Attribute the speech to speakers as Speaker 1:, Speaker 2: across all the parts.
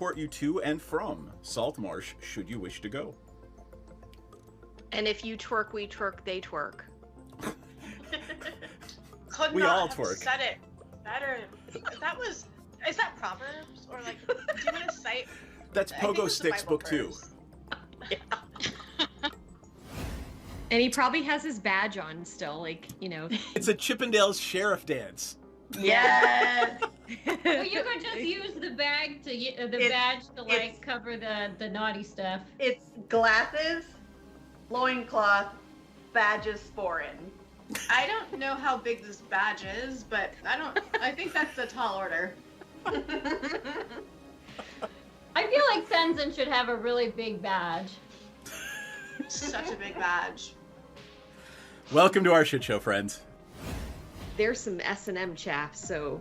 Speaker 1: transport you to and from Saltmarsh should you wish to go.
Speaker 2: And if you twerk, we twerk, they twerk.
Speaker 3: Could
Speaker 1: We
Speaker 3: not
Speaker 1: all
Speaker 3: have
Speaker 1: twerk.
Speaker 3: said it better. Is that Proverbs? Or like, do you want to cite?
Speaker 1: That's
Speaker 3: I think
Speaker 1: Pogo
Speaker 3: it's a
Speaker 1: Sticks
Speaker 3: Bible
Speaker 1: book 2.
Speaker 3: verse.
Speaker 4: And he probably has his badge on still, like, you know.
Speaker 1: It's a Chippendales sheriff dance.
Speaker 2: Yes.
Speaker 4: Well, you could just use the bag to badge to like cover the naughty stuff.
Speaker 5: It's glasses, loincloth, badges, sporin.
Speaker 3: I don't know how big this badge is, but I think that's a tall order.
Speaker 4: I feel like Tenzin should have a really big badge.
Speaker 3: Such a big badge.
Speaker 1: Welcome to our shit show, friends.
Speaker 2: There's some S&M chaps, so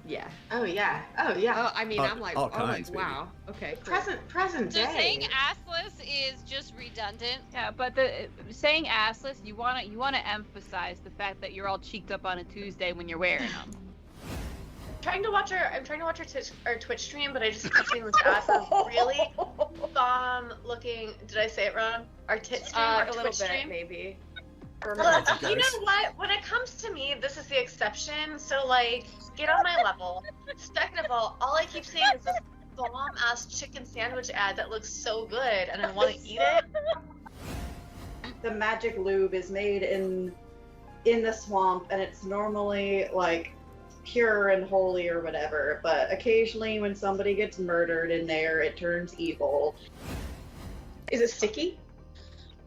Speaker 2: yeah.
Speaker 3: Oh yeah. Oh yeah.
Speaker 2: Oh, I mean, I'm like,
Speaker 1: all kinds, baby.
Speaker 2: wow. Okay, cool.
Speaker 3: Present
Speaker 6: So
Speaker 3: day.
Speaker 6: saying assless is just redundant.
Speaker 7: Yeah, but the saying assless, you wanna emphasize the fact that you're all cheeked up on a Tuesday when you're wearing them.
Speaker 3: I'm trying to watch our Twitch stream, but I just kept seeing this ass of really bomb looking. Did I say it wrong? Our tit stream, our
Speaker 2: a little
Speaker 3: Twitch
Speaker 2: bit,
Speaker 3: stream.
Speaker 2: maybe.
Speaker 3: Well,
Speaker 1: Guys.
Speaker 3: you know what? When it comes to me, this is the exception. So like, get on my level. Second of all I keep seeing is this bomb ass chicken sandwich ad that looks so good, and I want to eat it.
Speaker 5: The magic lube is made in the swamp, and it's normally like pure and holy or whatever, but occasionally when somebody gets murdered in there, it turns evil.
Speaker 3: Is it sticky?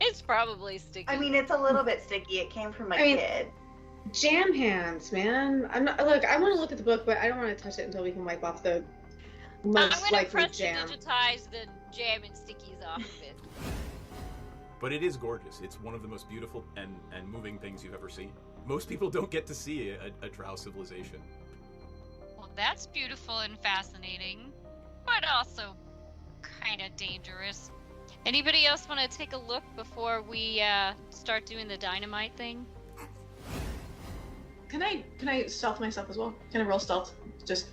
Speaker 6: It's probably sticky.
Speaker 5: I mean, it's a little bit sticky. It came from a
Speaker 3: I mean-
Speaker 5: kid.
Speaker 3: Jam hands, man. I'm not. Look, I want to look at the book, but I don't want to touch it until we can wipe off the
Speaker 6: I'm
Speaker 3: most
Speaker 6: gonna
Speaker 3: likely
Speaker 6: press to
Speaker 3: jam.
Speaker 6: digitize the jam and stickies off of it.
Speaker 1: But it is gorgeous. It's one of the most beautiful and moving things you've ever seen. Most people don't get to see a drow civilization.
Speaker 6: Well, that's beautiful and fascinating, but also kind of dangerous. Anybody else want to take a look before we start doing the dynamite thing?
Speaker 3: Can I stealth myself as well? Can I roll stealth? Just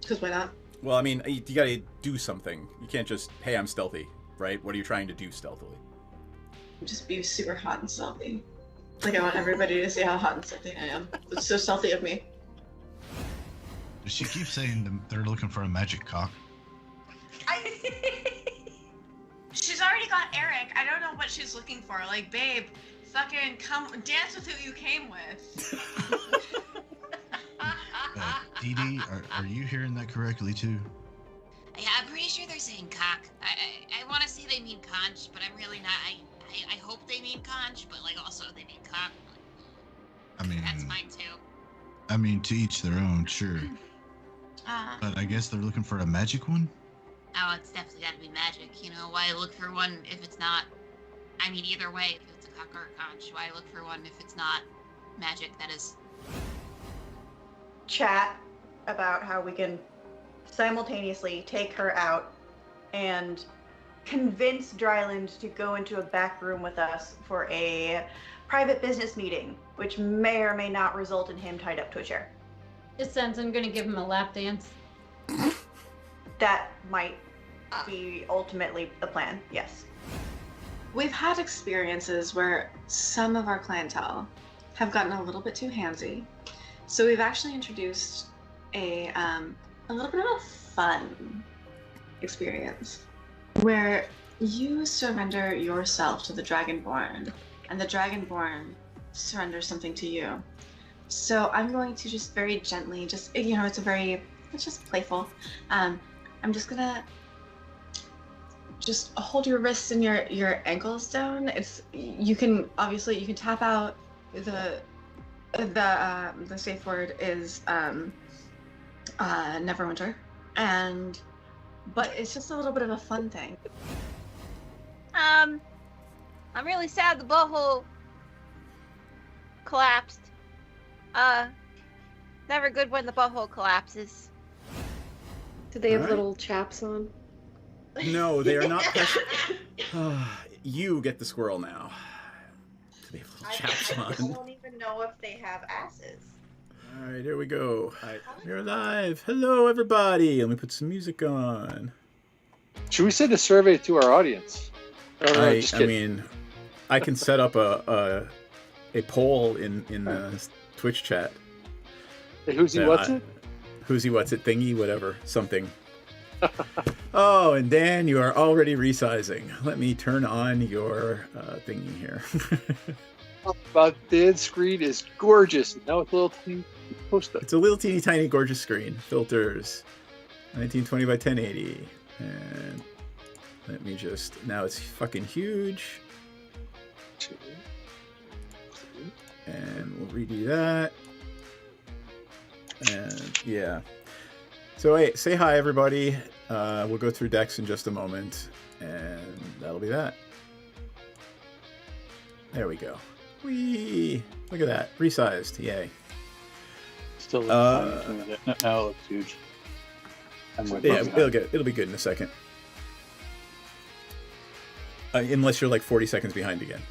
Speaker 3: because why not?
Speaker 1: Well, I mean, you gotta do something. You can't just, hey, I'm stealthy, right? What are you trying to do stealthily?
Speaker 3: Just be super hot and stealthy. Like I want everybody to see how hot and stealthy I am. It's so stealthy of me.
Speaker 8: She keeps saying they're looking for a magic cock.
Speaker 3: She's already got Eric. I don't know what she's looking for. Like, babe, fucking come dance with who you came with.
Speaker 8: Dee Dee, are you hearing that correctly too?
Speaker 9: Yeah, I'm pretty sure they're saying cock. I want to say they mean conch, but I'm really not. I hope they mean conch, but like also they mean cock.
Speaker 8: I mean,
Speaker 9: That's fine too.
Speaker 8: I mean, to each their own, sure. But I guess they're looking for a magic one?
Speaker 9: Oh, it's definitely got to be magic. You know, why look for one if it's not? I mean, either way, if it's a cock or a conch, why look for one if it's not magic? That is.
Speaker 5: Chat about how we can simultaneously take her out and convince Dryland to go into a back room with us for a private business meeting, which may or may not result in him tied up to a chair.
Speaker 4: Is Tenzin gonna give him a lap dance?
Speaker 5: That might be ultimately the plan, yes.
Speaker 3: We've had experiences where some of our clientele have gotten a little bit too handsy. So we've actually introduced a little bit of a fun experience where you surrender yourself to the Dragonborn and the Dragonborn surrenders something to you. So I'm going to just very gently, it's just playful. I'm just gonna just hold your wrists and your ankles down. You can tap out. The safe word is Neverwinter, but it's just a little bit of a fun thing.
Speaker 7: I'm really sad the butthole collapsed. Never good when the butthole collapses.
Speaker 2: Do they have
Speaker 1: Alright.
Speaker 2: little chaps on?
Speaker 1: No, they are not precious. You get the squirrel now. Do they have little chaps
Speaker 5: I
Speaker 1: on?
Speaker 5: don't even know if they have asses.
Speaker 1: All right, here we go. We're live. Hello, everybody. Let me put some music on.
Speaker 10: Should we send a survey to our audience?
Speaker 1: I mean, I can set up a poll in the Twitch chat.
Speaker 10: Hey, who's he? What's it?
Speaker 1: Who's he? What's it? Thingy? Whatever. Something. Oh, and Dan, you are already resizing. Let me turn on your thingy here.
Speaker 10: About Dan's screen is gorgeous. Now it's a little teeny post up.
Speaker 1: It's a little teeny tiny gorgeous screen. Filters, 1920 by 1080, and let me just. Now it's fucking huge. And we'll redo that. And yeah. So hey, say hi everybody. We'll go through decks in just a moment, and that'll be that. There we go. Whee! Look at that, resized. Yay!
Speaker 11: Still, now it looks huge.
Speaker 1: Yeah, it'll be good in a second. Unless you're like 40 seconds behind again.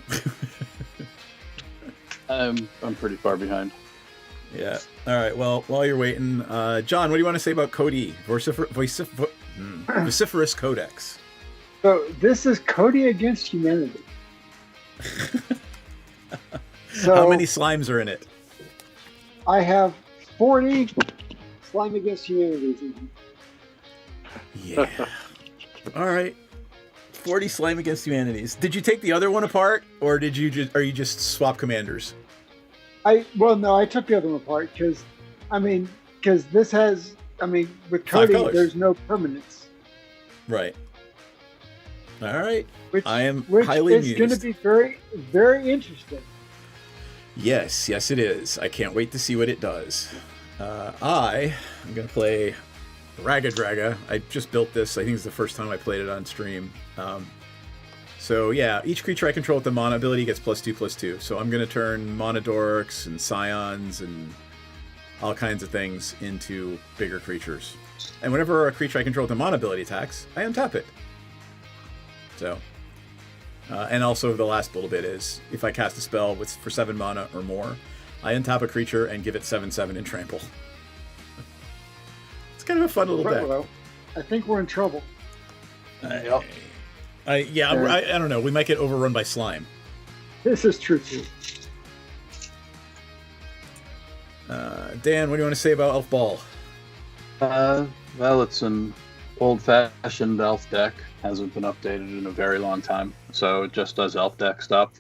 Speaker 11: I'm pretty far behind.
Speaker 1: Yeah. All right. Well, while you're waiting, John, what do you want to say about Cody? Vociferous Codex.
Speaker 12: So this is Cody against humanity. So
Speaker 1: how many slimes are in it?
Speaker 12: I have 40 slime against humanities.
Speaker 1: Yeah. All right. 40 slime against humanities. Did you take the other one apart, or are you just swap commanders?
Speaker 12: No, I took the other one apart because this has, with Cody, there's no permanence.
Speaker 1: Right. All right. I am
Speaker 12: which
Speaker 1: highly amused.
Speaker 12: It's going to be very, very interesting.
Speaker 1: Yes, it is. I can't wait to see what it does. I'm going to play Raga Draga. I just built this. I think it's the first time I played it on stream. So yeah, each creature I control with the mana ability gets +2/+2. So I'm going to turn Monodorks and Scions and all kinds of things into bigger creatures. And whenever a creature I control with the mana ability attacks, I untap it. So, and also the last little bit is, if I cast a spell for 7 mana or more, I untap a creature and give it 7/7 and trample. It's kind of a fun little deck.
Speaker 12: Well, I think we're in trouble.
Speaker 11: Yep.
Speaker 1: I don't know. We might get overrun by slime.
Speaker 12: This is true too.
Speaker 1: Dan, what do you want to say about Elf Ball?
Speaker 11: Well, it's an old-fashioned elf deck. Hasn't been updated in a very long time, so it just does elf deck stuff.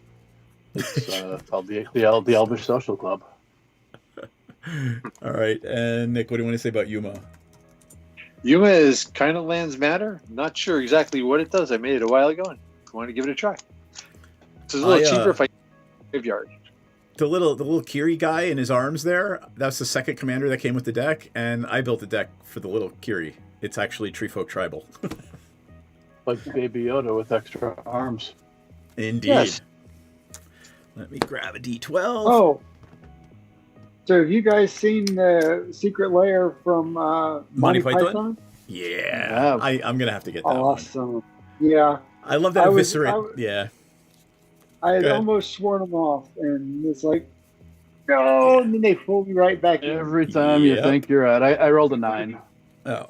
Speaker 11: It's called the Elvish Social Club.
Speaker 1: All right, and Nick, what do you want to say about Yuma?
Speaker 10: Yuma is kind of lands matter. Not sure exactly what it does. I made it a while ago and want to give it a try. It's a little cheaper if I graveyard.
Speaker 1: The little Kiri guy in his arms there, that's the second commander that came with the deck, and I built the deck for the little Kiri. It's actually Treefolk Tribal.
Speaker 11: Like Baby Yoda with extra arms.
Speaker 1: Indeed. Yes. Let me grab a D12.
Speaker 12: Oh. So have you guys seen the Secret Lair from Monty Python?
Speaker 1: Yeah. I'm going to have to get that
Speaker 12: awesome.
Speaker 1: one.
Speaker 12: Yeah.
Speaker 1: I love that eviscerate. Yeah.
Speaker 12: I had almost sworn them off, and it's like, no, and then they pull me right back in.
Speaker 11: Every time you think you're out. I rolled a 9.
Speaker 1: Oh.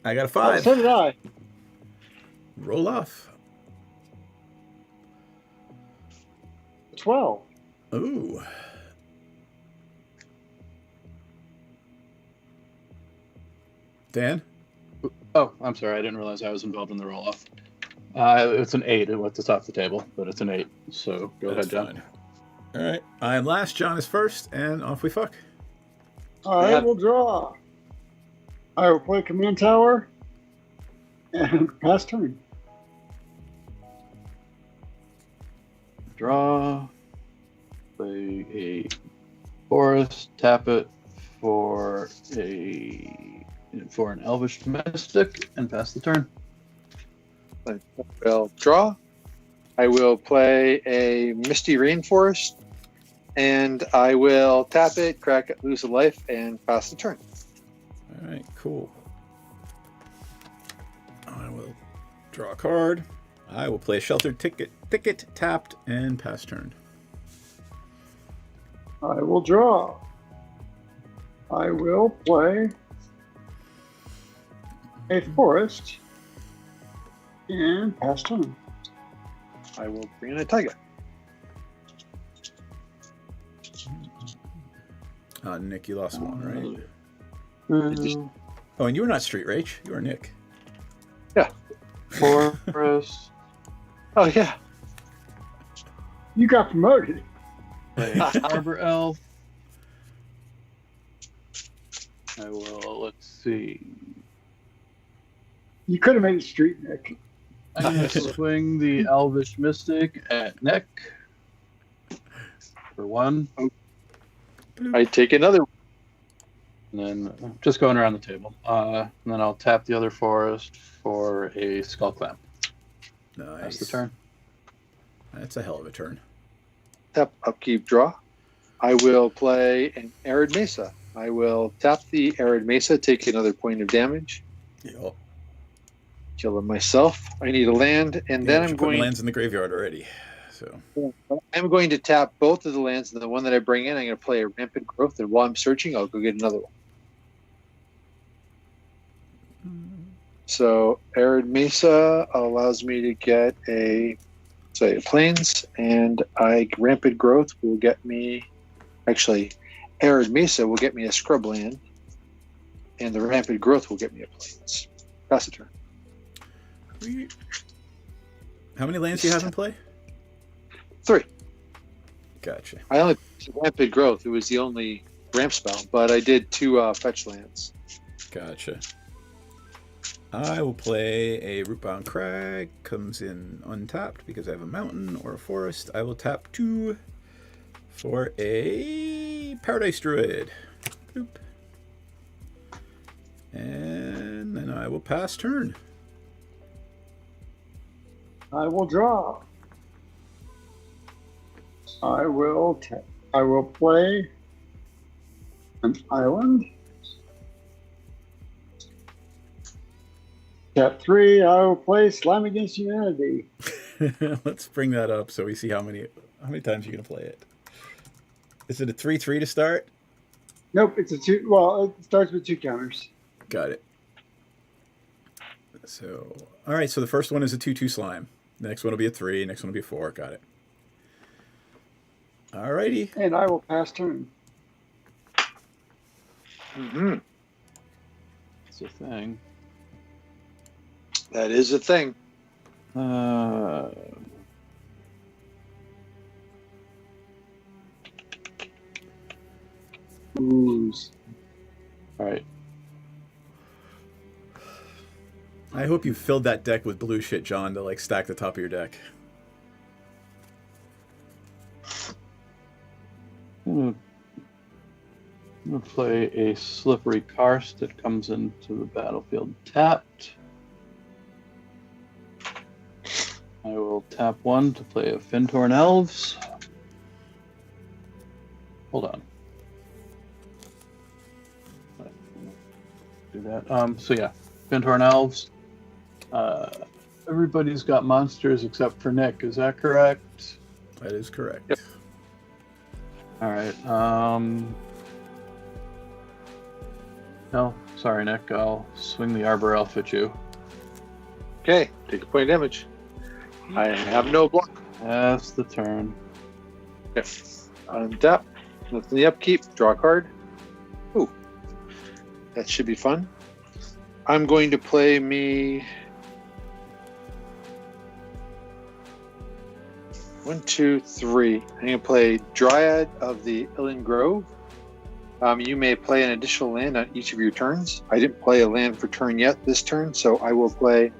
Speaker 1: I got a 5.
Speaker 12: Oh, so did I.
Speaker 1: Roll off.
Speaker 12: 12.
Speaker 1: Ooh. Dan?
Speaker 11: Oh, I'm sorry. I didn't realize I was involved in the roll-off. It's an 8 at what's top of the table, but it's an 8. So go ahead, John.
Speaker 1: Fine. All right. I am last. John is first, and off we fuck.
Speaker 12: All right, we'll draw. I will play Command Tower and pass turn.
Speaker 11: Draw. Play a forest. Tap it for an Elvish Mystic and pass the turn.
Speaker 10: I will draw. I will play a Misty Rainforest, and I will tap it, crack it, lose a life, and pass the turn.
Speaker 1: All right, cool. I will draw a card. I will play a Sheltered Thicket, tapped, and pass turn.
Speaker 12: I will draw. I will play a forest and pass turn.
Speaker 10: I will bring in a tiger.
Speaker 1: Nick, you lost one, right?
Speaker 11: Mm,
Speaker 1: Oh, and you were not Street Rage. You were Nick.
Speaker 10: Yeah.
Speaker 11: Forest.
Speaker 10: Oh, yeah.
Speaker 12: You got promoted.
Speaker 11: Play Arbor Elf. I will, let's see.
Speaker 12: You could have made it street, Nick.
Speaker 11: I'm going to swing the Elvish Mystic at Nick for 1.
Speaker 10: I take another.
Speaker 11: And then just going around the table. And then I'll tap the other forest for a Skull Clamp.
Speaker 1: Nice.
Speaker 11: That's the turn.
Speaker 1: That's a hell of a turn.
Speaker 10: Tap, upkeep, draw. I will play an Arid Mesa. I will tap the Arid Mesa, take another point of damage.
Speaker 1: Yep.
Speaker 10: Kill him myself. I need a land, and then I'm going.
Speaker 1: Lands in the graveyard already. So
Speaker 10: I'm going to tap both of the lands, and the one that I bring in, I'm going to play a Rampant Growth. And while I'm searching, I'll go get another one. So Arid Mesa allows me to get a Plains, and Rampant Growth will get me. Actually, Arid Mesa will get me a scrub land, and the Rampant Growth will get me a Plains. Pass the turn.
Speaker 1: How many lands do you have in play?
Speaker 10: 3.
Speaker 1: Gotcha.
Speaker 10: I only played Rampant Growth. It was the only ramp spell, but I did 2 fetch lands.
Speaker 1: Gotcha. I will play a Rootbound Crag. Comes in untapped because I have a mountain or a forest. I will tap 2 for a Paradise Druid. Boop. And then I will pass turn.
Speaker 12: I will draw. I will play an island. Step 3, I will play Slime Against Humanity.
Speaker 1: Let's bring that up so we see how many times you're gonna play it. Is it a 3/3 to start?
Speaker 12: Nope, it's a 2. Well, it starts with 2 counters.
Speaker 1: Got it. So, all right. So the first one is a 2/2 slime. The next one will be a 3. Next one will be a 4. Got it. All righty.
Speaker 12: And I will pass turn.
Speaker 10: Mm-hmm.
Speaker 11: It's a thing.
Speaker 10: That is a thing.
Speaker 11: Ooze. All right.
Speaker 1: I hope you filled that deck with blue shit, John, to like stack the top of your deck.
Speaker 11: I'm gonna play a Slippery Karst that comes into the battlefield tapped. I will tap 1 to play a Fintorn Elves. Hold on. Do that. So yeah, Fintorn Elves. Everybody's got monsters except for Nick. Is that correct?
Speaker 1: That is correct.
Speaker 10: Yep.
Speaker 11: All right. No, sorry, Nick. I'll swing the Arbor Elf at you.
Speaker 10: Okay, take a point of damage. I have no block.
Speaker 11: That's the turn.
Speaker 10: Okay. Untap. Nothing the upkeep. Draw a card. Ooh. That should be fun. I'm going to play me 1, 2, 3. I'm going to play Dryad of the Illen Grove. You may play an additional land on each of your turns. I didn't play a land for turn yet this turn, so I will play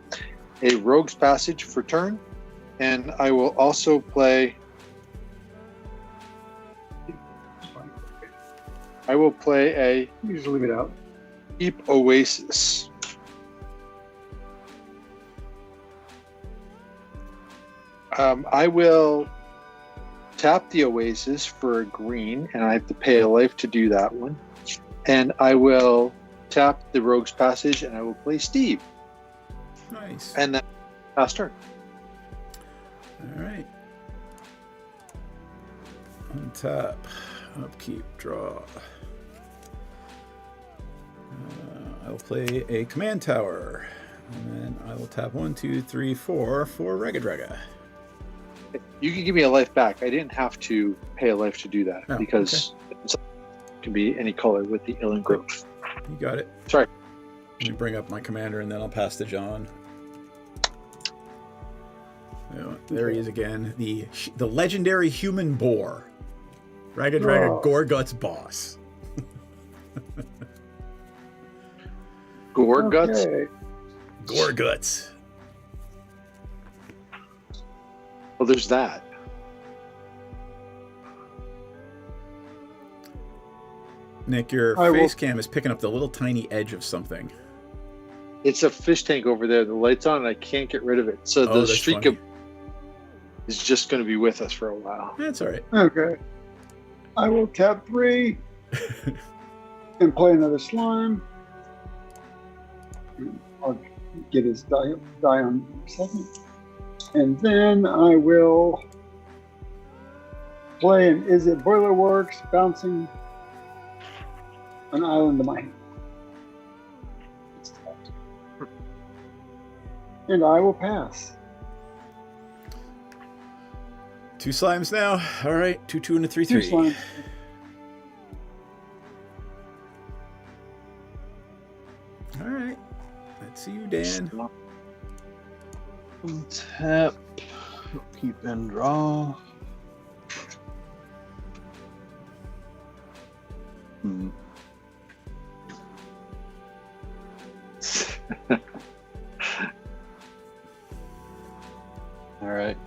Speaker 10: a Rogue's Passage for turn, and I will also play. I will play a.
Speaker 12: You just leave it out.
Speaker 10: Deep Oasis. I will tap the Oasis for a green, and I have to pay a life to do that one. And I will tap the Rogue's Passage, and I will play Steve.
Speaker 1: Nice.
Speaker 10: And then pass turn.
Speaker 1: All right. Untap. Upkeep, draw. I will play a command tower. And then I will tap 1, 2, 3, 4 for Raga Draga.
Speaker 10: You can give me a life back. I didn't have to pay a life to do that because it can be any color with the Illen Grove.
Speaker 1: You got it.
Speaker 10: Sorry.
Speaker 1: Let me bring up my commander and then I'll pass to John. There he is again. The legendary human boar. Raga Draga Gorguts boss.
Speaker 10: Gorguts?
Speaker 12: Okay.
Speaker 1: Gorguts.
Speaker 10: Well, there's that.
Speaker 1: Nick, your face cam is picking up the little tiny edge of something.
Speaker 10: It's a fish tank over there. The light's on and I can't get rid of it. So the streak is just going to be with us for a while.
Speaker 1: That's all right.
Speaker 12: Okay. I will tap 3 and play another slime. I'll get his die on in a second. And then I will play an Is It Boiler Works, bouncing an island to my hand. And I will pass.
Speaker 1: 2 slimes now. All right. 2, 2, and a 3,
Speaker 12: 2
Speaker 1: 3.
Speaker 12: slimes.
Speaker 1: All right. Let's see you, Dan.
Speaker 11: Tap. Keep and draw. All right.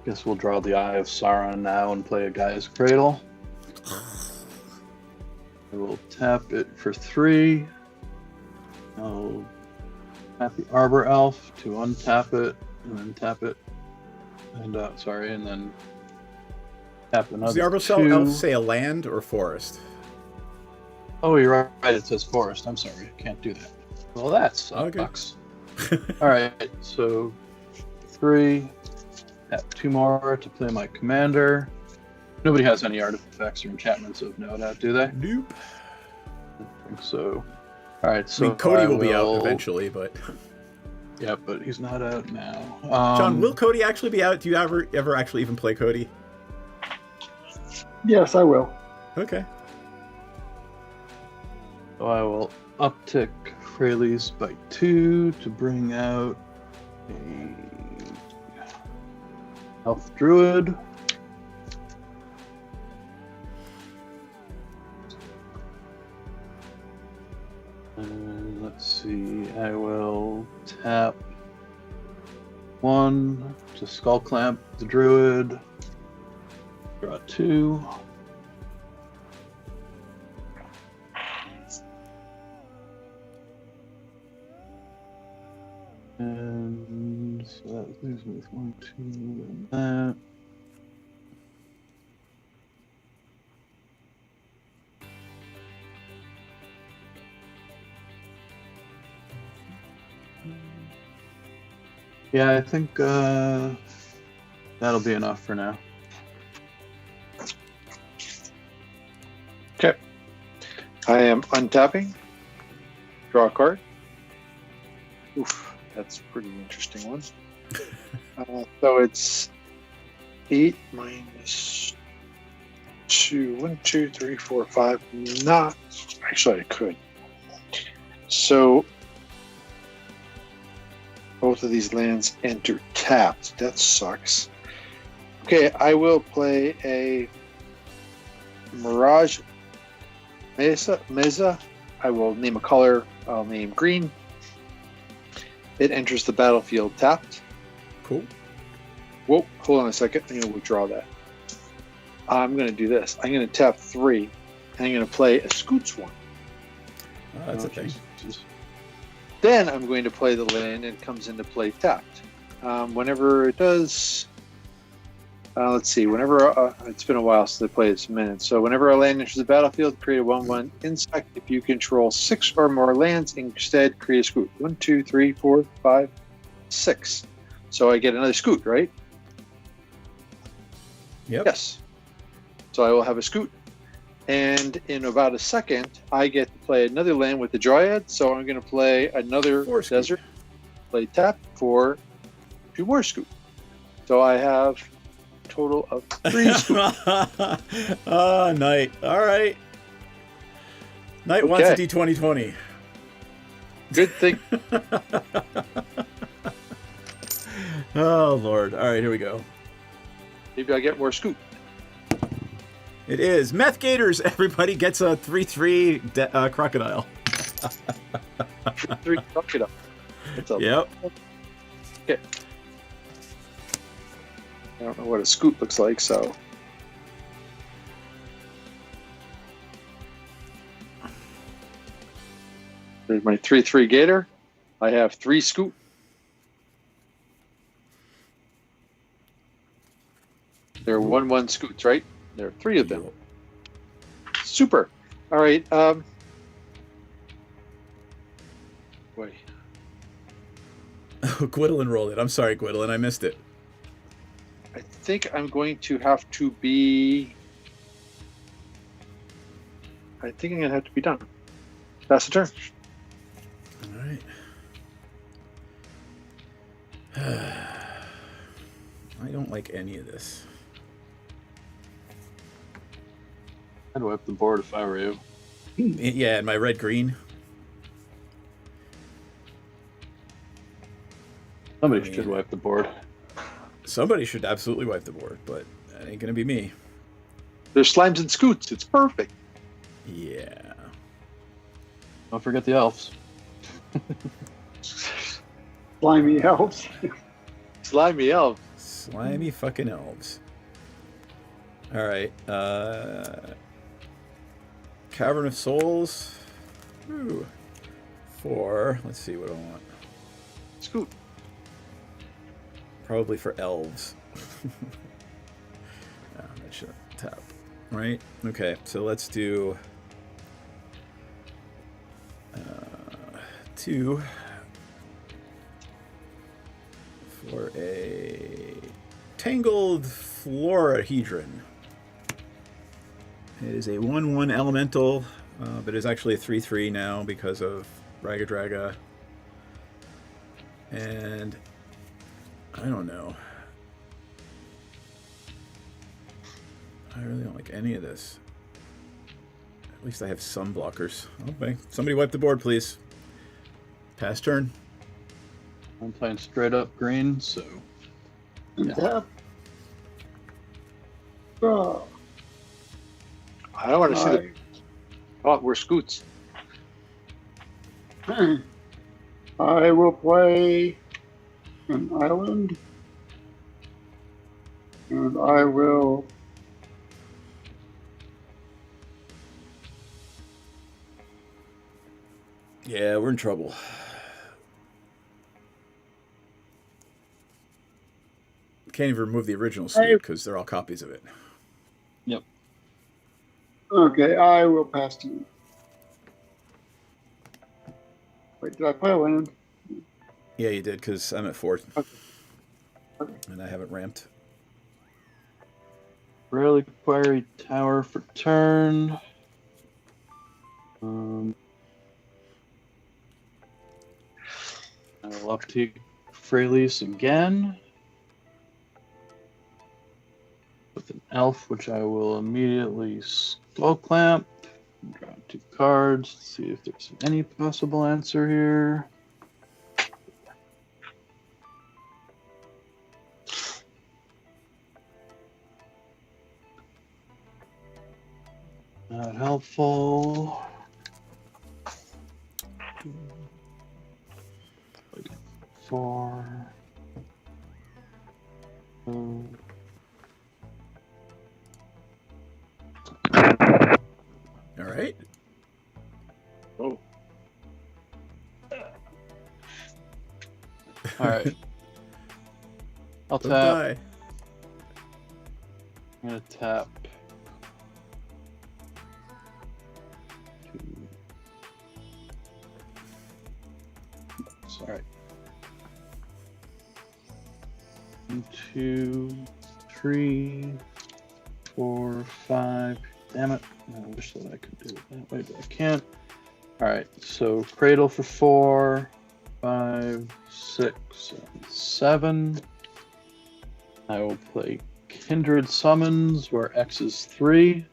Speaker 11: Guess we'll draw the Eye of Sauron now and play a Gaia's Cradle. I will tap it for 3. I'll tap the Arbor Elf to untap it, and then tap it, and and then tap another.
Speaker 1: Does the Arbor
Speaker 11: 2.
Speaker 1: Elf say a land or forest?
Speaker 11: Oh, you're right. It says forest. I'm sorry. I can't do that. Well, that sucks. All right. So 3. Tap 2 more to play my commander. Nobody has any artifacts or enchantments of note out, do they?
Speaker 1: Nope.
Speaker 11: I don't think so. All right. So
Speaker 1: I mean, Cody will be out eventually, but
Speaker 11: yeah, but he's not out now.
Speaker 1: John, will Cody actually be out? Do you ever actually even play Cody?
Speaker 12: Yes, I will.
Speaker 1: Okay.
Speaker 11: So I will uptick Fraley's by 2 to bring out a Elf Druid. And let's see, I will tap 1 to Skull Clamp the Druid. Draw 2. And so that leaves me with 1, 2, and that. Yeah, I think that'll be enough for now.
Speaker 10: Okay. I am untapping. Draw a card. Oof, that's a pretty interesting one. So it's 8 minus 2. 1, 2, 3, 4, 5. Not. Actually, I could. So both of these lands enter tapped. That sucks. Okay, I will play a Mirage Mesa. I will name a color. I'll name green. It enters the battlefield tapped.
Speaker 1: Cool.
Speaker 10: Whoa, hold on a second. I'm going to withdraw that. I'm going to do this. I'm going to tap 3, and I'm going to play a Scoots one.
Speaker 1: That's a thing.
Speaker 10: Then I'm going to play the land, and it comes into play tapped. Whenever it does, let's see. Whenever it's been a while since I played this minute. So whenever a land enters the battlefield, create a 1/1 insect. If you control 6 or more lands, instead create a Scoot. 1, 2, 3, 4, 5, 6. So I get another Scoot, right?
Speaker 1: Yep.
Speaker 10: Yes. So I will have a Scoot. And in about a second, I get to play another land with the Dryad. So I'm going to play another desert. Play tap for 2 more Scoot. So I have a total of 3 Scoot.
Speaker 1: Knight. All right. Knight wants a D2020.
Speaker 10: Good thing.
Speaker 1: Oh, Lord. All right, here we go.
Speaker 10: Maybe I get more Scoot.
Speaker 1: It is. Meth Gators. Everybody gets a 3/3 crocodile.
Speaker 10: 3 crocodile.
Speaker 1: Yep.
Speaker 10: Okay. I don't know what a Scoot looks like, so. There's my 3/3 Gator. I have 3 Scoot. There are 1/1 Scoots, right? There are 3 of them. Super. All right. Wait.
Speaker 1: Oh, Gwendolyn rolled it. I'm sorry, Gwendolyn. I missed it.
Speaker 10: I think I'm going to have to be. I think I'm going to have to be done. Pass the turn.
Speaker 1: All right. I don't like any of this.
Speaker 11: I'd wipe the board if I were you.
Speaker 1: Yeah, and my red-green.
Speaker 11: Somebody should wipe the board.
Speaker 1: Somebody should absolutely wipe the board, but that ain't gonna be me.
Speaker 10: There's Slimes and Scoots. It's perfect.
Speaker 1: Yeah.
Speaker 11: Don't forget the elves.
Speaker 12: Slimy elves.
Speaker 10: Slimy elves.
Speaker 1: Slimy fucking elves. All right. Cavern of Souls. Ooh. 4. Let's see what I want.
Speaker 10: Scoot.
Speaker 1: Probably for elves. That should tap. Right? Okay, so let's do 2 for a Tangled Florahedron. It is a 1/1 elemental, but it's actually a 3/3 now because of Ragadraga. And I don't know. I really don't like any of this. At least I have some blockers. Okay, somebody wipe the board, please. Pass turn.
Speaker 11: I'm playing straight up green, so.
Speaker 12: Yeah. Oh.
Speaker 10: I don't want to see the. Oh, we're Scoots.
Speaker 12: I will play an island, and I will.
Speaker 1: Yeah, we're in trouble. Can't even remove the original Scoot because they're all copies of it.
Speaker 11: Yep.
Speaker 12: Okay, I will pass to you. Wait, did I play a land?
Speaker 1: Yeah, you did because I'm at 4.
Speaker 12: Okay.
Speaker 1: And I haven't ramped.
Speaker 11: Reliquary Tower for turn. I will upkeep Freylease again. With an elf, which I will immediately Skull Clamp. Draw 2 cards. See if there's any possible answer here. Not helpful. Four.
Speaker 1: All right.
Speaker 10: Oh.
Speaker 11: All right. I'll tap.
Speaker 1: Die.
Speaker 11: I'm gonna tap. Sorry. 1, 2, 3, 4, 5. Damn it. I wish that I could do it that way, but I can't. Alright, so Cradle for 4, 5, 6, and 7. I will play Kindred Summons, where X is 3.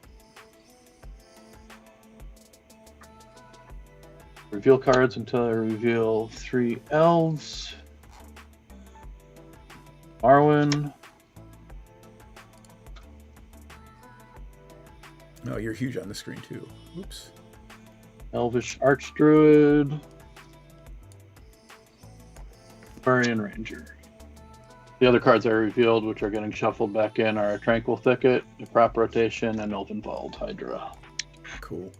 Speaker 11: Reveal cards until I reveal 3 elves. Arwen.
Speaker 1: Oh, you're huge on the screen too. Oops.
Speaker 11: Elvish Archdruid. Barbarian Ranger. The other cards I revealed, which are getting shuffled back in, are Tranquil Thicket, the Crop Rotation, and Elvenwald Hydra.
Speaker 1: Cool.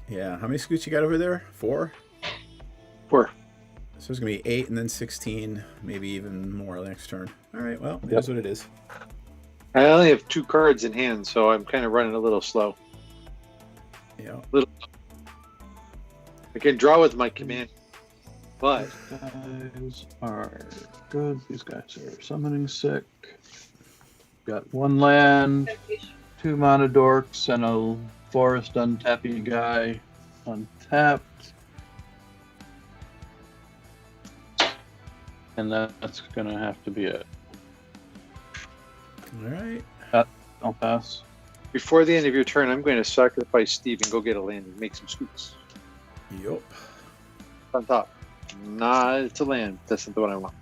Speaker 1: Yeah, how many scoots you got over there? 4?
Speaker 10: 4.
Speaker 1: So it's going to be 8 and then 16, maybe even more next turn. All right, well,
Speaker 10: Yep.
Speaker 1: that's what it is.
Speaker 10: I only have 2 cards in hand, so I'm kind of running a little slow.
Speaker 1: Yeah.
Speaker 10: I can draw with my command, but
Speaker 11: These guys are good. These guys are summoning sick. Got 1 land, 2 mana dorks, and a forest untapping guy untapped. And that's gonna have to be it.
Speaker 1: All right.
Speaker 11: I'll pass.
Speaker 10: before the end of your turn, I'm going to sacrifice Steve and go get a land and make some scoots.
Speaker 1: Yup.
Speaker 10: On top. Nah, it's a land. That's not the one I want.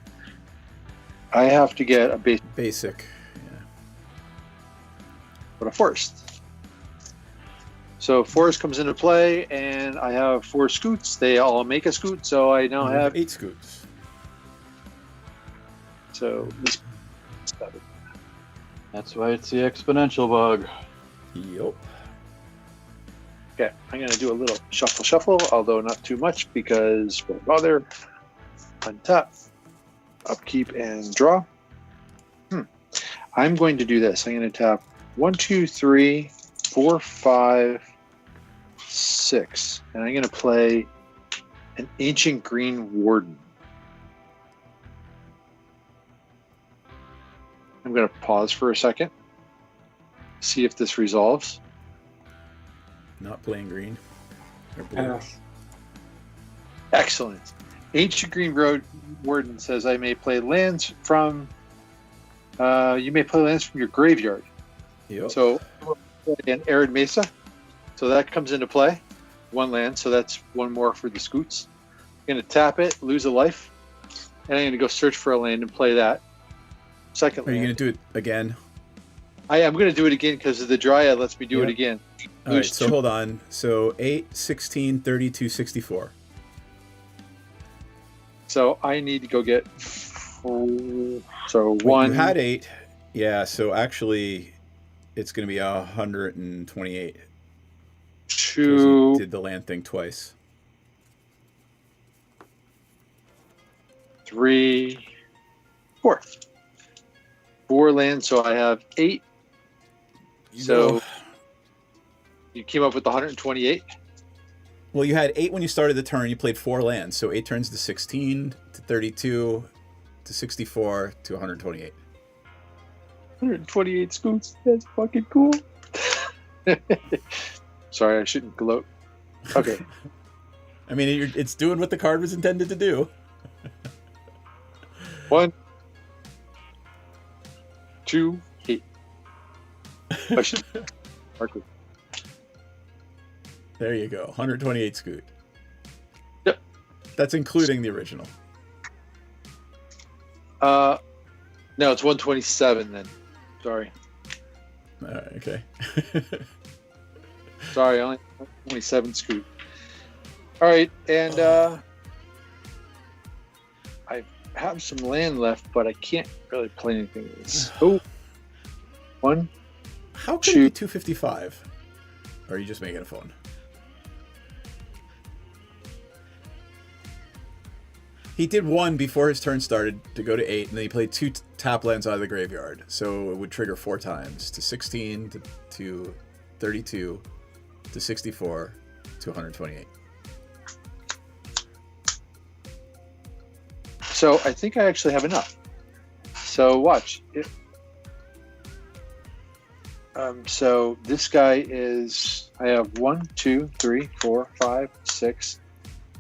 Speaker 10: I have to get a
Speaker 1: basic. Yeah.
Speaker 10: But a forest. So forest comes into play, and I have 4 scoots. They all make a scoot, so I now have
Speaker 1: 8 scoots.
Speaker 10: So
Speaker 11: that's why it's the exponential bug.
Speaker 1: Yup.
Speaker 10: Okay, I'm going to do a little shuffle, although not too much because we'll bother. Untap, upkeep, and draw. I'm going to do this. I'm going to tap 1, 2, 3, 4, 5, 6, and I'm going to play an Ancient Green Warden. I'm going to pause for a second, see if this resolves.
Speaker 1: Not playing green. Or blue.
Speaker 10: Excellent. Ancient Green Warden says I may play lands from. You may play lands from your graveyard.
Speaker 1: Yep.
Speaker 10: So, an Arid Mesa. So that comes into play. 1 land. So that's 1 more for the scoots. I'm going to tap it, lose a life, and I'm going to go search for a land and play that. Second
Speaker 1: Are you
Speaker 10: land.
Speaker 1: going to do it again?
Speaker 10: I am going to do it again because the Dryad lets me do
Speaker 1: Yep.
Speaker 10: it again.
Speaker 1: All right, so hold on. So 8, 16, 32, 64.
Speaker 10: So I need to go get 4. So
Speaker 1: Wait,
Speaker 10: 1.
Speaker 1: You had 8. Yeah, so actually it's going to be 128.
Speaker 10: 2.
Speaker 1: Did the land thing twice.
Speaker 10: 3, 4. 4 lands, so I have 8. So you came up with 128.
Speaker 1: Well, you had 8 when you started the turn. You played 4 lands, so 8 turns to 16 to 32 to 64 to 128.
Speaker 10: 128 scoots. That's fucking cool. Sorry, I shouldn't gloat. Okay.
Speaker 1: I mean, it's doing what the card was intended to do.
Speaker 10: 1, 2, 8. Marker.
Speaker 1: There you go. 128 scoot.
Speaker 10: Yep.
Speaker 1: That's including the original.
Speaker 10: No, it's 127 then. Sorry.
Speaker 1: Okay.
Speaker 10: Sorry, only 27 scoot. All right, and I have some land left, but I can't really play anything with this. Oh, 1.
Speaker 1: How could it be 255? Or are you just making a phone? He did 1 before his turn started to go to 8, and then he played 2 tap lands out of the graveyard. So it would trigger 4 times to 16 to 32 to 64 to 128.
Speaker 10: So I think I actually have enough. So watch. So this guy is, I have 1, 2, 3, 4, 5, 6,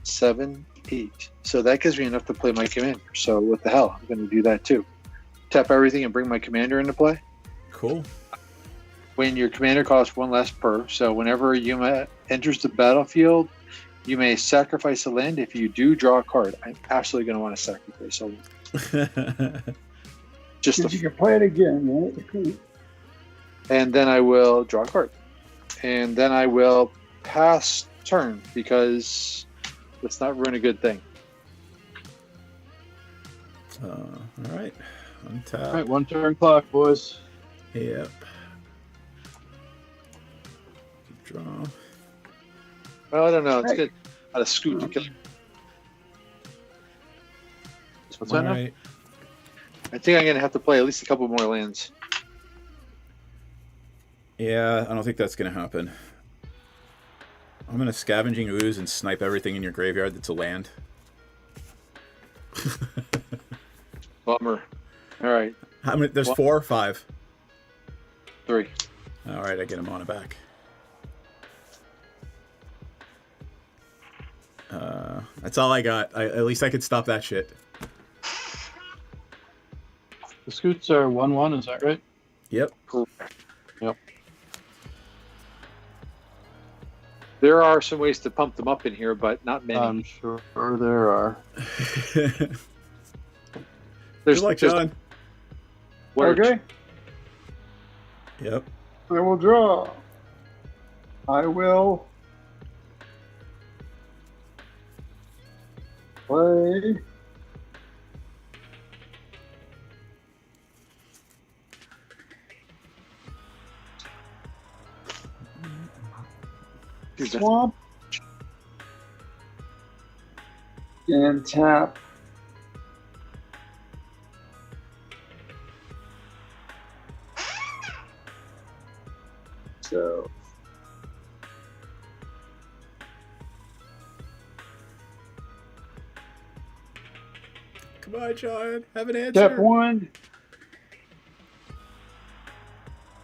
Speaker 10: 7, 8. So that gives me enough to play my commander. So what the hell? I'm going to do that too. Tap everything and bring my commander into play.
Speaker 1: Cool.
Speaker 10: When your commander costs 1 less per, so whenever Yuma enters the battlefield, you may sacrifice a land. If you do, draw a card. I'm absolutely going to want to sacrifice a land.
Speaker 12: Just you can play it again, right?
Speaker 10: And then I will draw a card. And then I will pass turn because let's not ruin a good thing.
Speaker 1: All right. Untap.
Speaker 11: All right, 1 turn clock, boys.
Speaker 1: Yep. Draw.
Speaker 10: Well, I don't know. It's good. Out of Scoot to kill.
Speaker 11: What's that now?
Speaker 1: Right.
Speaker 10: I think I'm going to have to play at least a couple more lands.
Speaker 1: Yeah, I don't think that's going to happen. I'm going to Scavenging Ooze and snipe everything in your graveyard that's a land.
Speaker 10: Bummer. All right.
Speaker 1: How many? There's 4 or 5?
Speaker 10: 3.
Speaker 1: All right, I get him on it back. That's all I got. At least I could stop that shit.
Speaker 11: The Scoots are 1/1, is that right?
Speaker 1: Yep.
Speaker 10: Cool.
Speaker 11: Yep.
Speaker 10: There are some ways to pump them up in here, but not many.
Speaker 11: I'm sure there are.
Speaker 1: Good luck, John.
Speaker 12: Okay.
Speaker 1: Yep.
Speaker 12: I will draw. I will play. Swamp and tap. So
Speaker 1: Come on, John. Have an answer.
Speaker 12: step 1.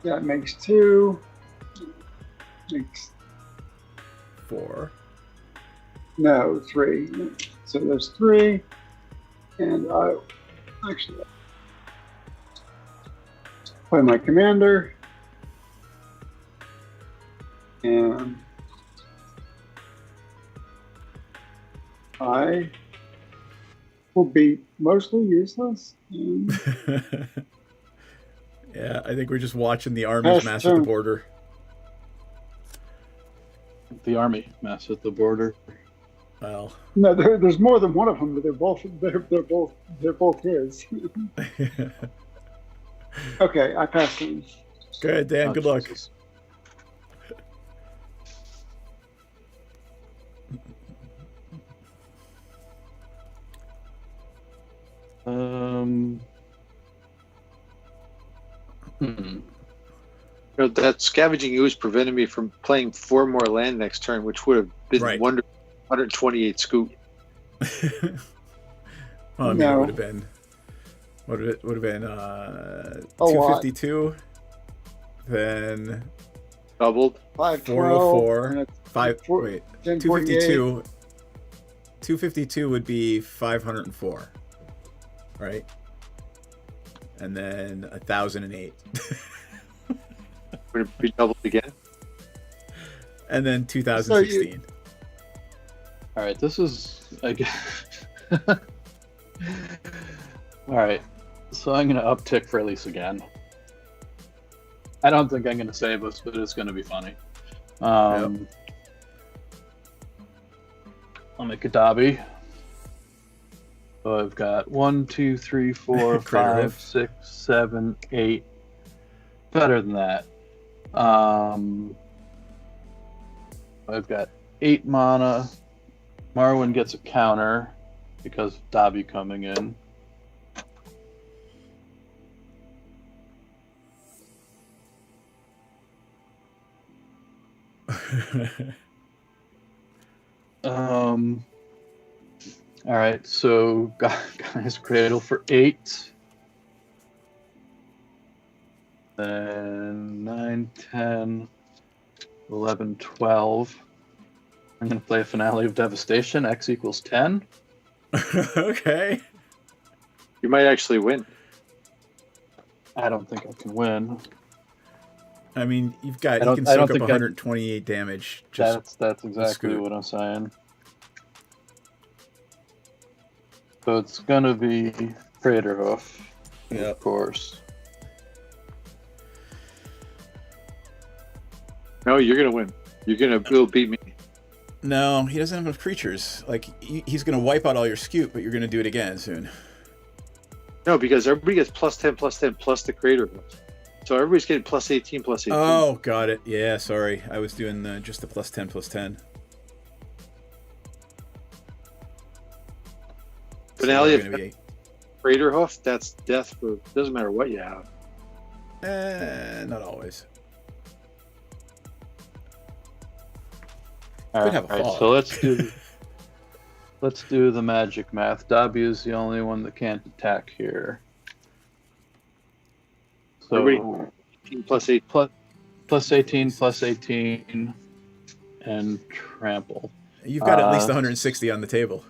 Speaker 12: That makes 2. Makes
Speaker 1: 4.
Speaker 12: no 3. So there's 3, and I actually play my commander, and I will be mostly useless. And
Speaker 1: Yeah, I think we're just watching the armies mass at the border.
Speaker 11: The army mass at the border.
Speaker 1: Well,
Speaker 12: no, there's more than one of them, but they're both his. Okay, I pass these.
Speaker 1: Go ahead, Dan. Good luck.
Speaker 11: Jesus.
Speaker 10: That Scavenging Ooze prevented me from playing 4 more land next turn, which would have been
Speaker 1: Right.
Speaker 10: 128 Scoot.
Speaker 1: Well, I mean, it would have been. Would have been 252. Then
Speaker 10: doubled.
Speaker 1: 404. 5. Wait.
Speaker 12: 1048.
Speaker 1: 252. 252 would be 504. Right. And then 1008.
Speaker 10: Would it be doubled again?
Speaker 1: And then 2016.
Speaker 11: All right, this is all right. So I'm gonna uptick for Elise again. I don't think I'm gonna save us, but it's gonna be funny. I'll make a Dobby. So I've got 1, 2, 3, 4, 5, 6, 7, 8. Better than that. I've got 8 mana. Marwyn gets a counter because of Dobby coming in. All right, so Gaia's Cradle for 8. Then 9, 10, 11, 12. I'm going to play a Finale of Devastation. X equals 10.
Speaker 1: Okay.
Speaker 10: You might actually win.
Speaker 11: I don't think I can win.
Speaker 1: I mean, you can soak up 128 damage.
Speaker 11: That's exactly what I'm saying. So it's going to be Craterhoof, of course.
Speaker 10: No, you're going to win. You'll beat me.
Speaker 1: No, he doesn't have enough creatures. Like, he's going to wipe out all your Scoop, but you're going to do it again soon.
Speaker 10: No, because everybody gets +10, +10, plus the Craterhoof. So everybody's getting +18, +18.
Speaker 1: Oh, got it. Yeah, sorry. I was doing just the +10, +10.
Speaker 10: Finale of Craterhoof, that's death for... Doesn't matter what you have.
Speaker 1: Not always.
Speaker 11: All right, so let's do the magic math. W is the only one that can't attack here. So
Speaker 10: +8,
Speaker 11: +18, and trample.
Speaker 1: You've got at least 160 on the table.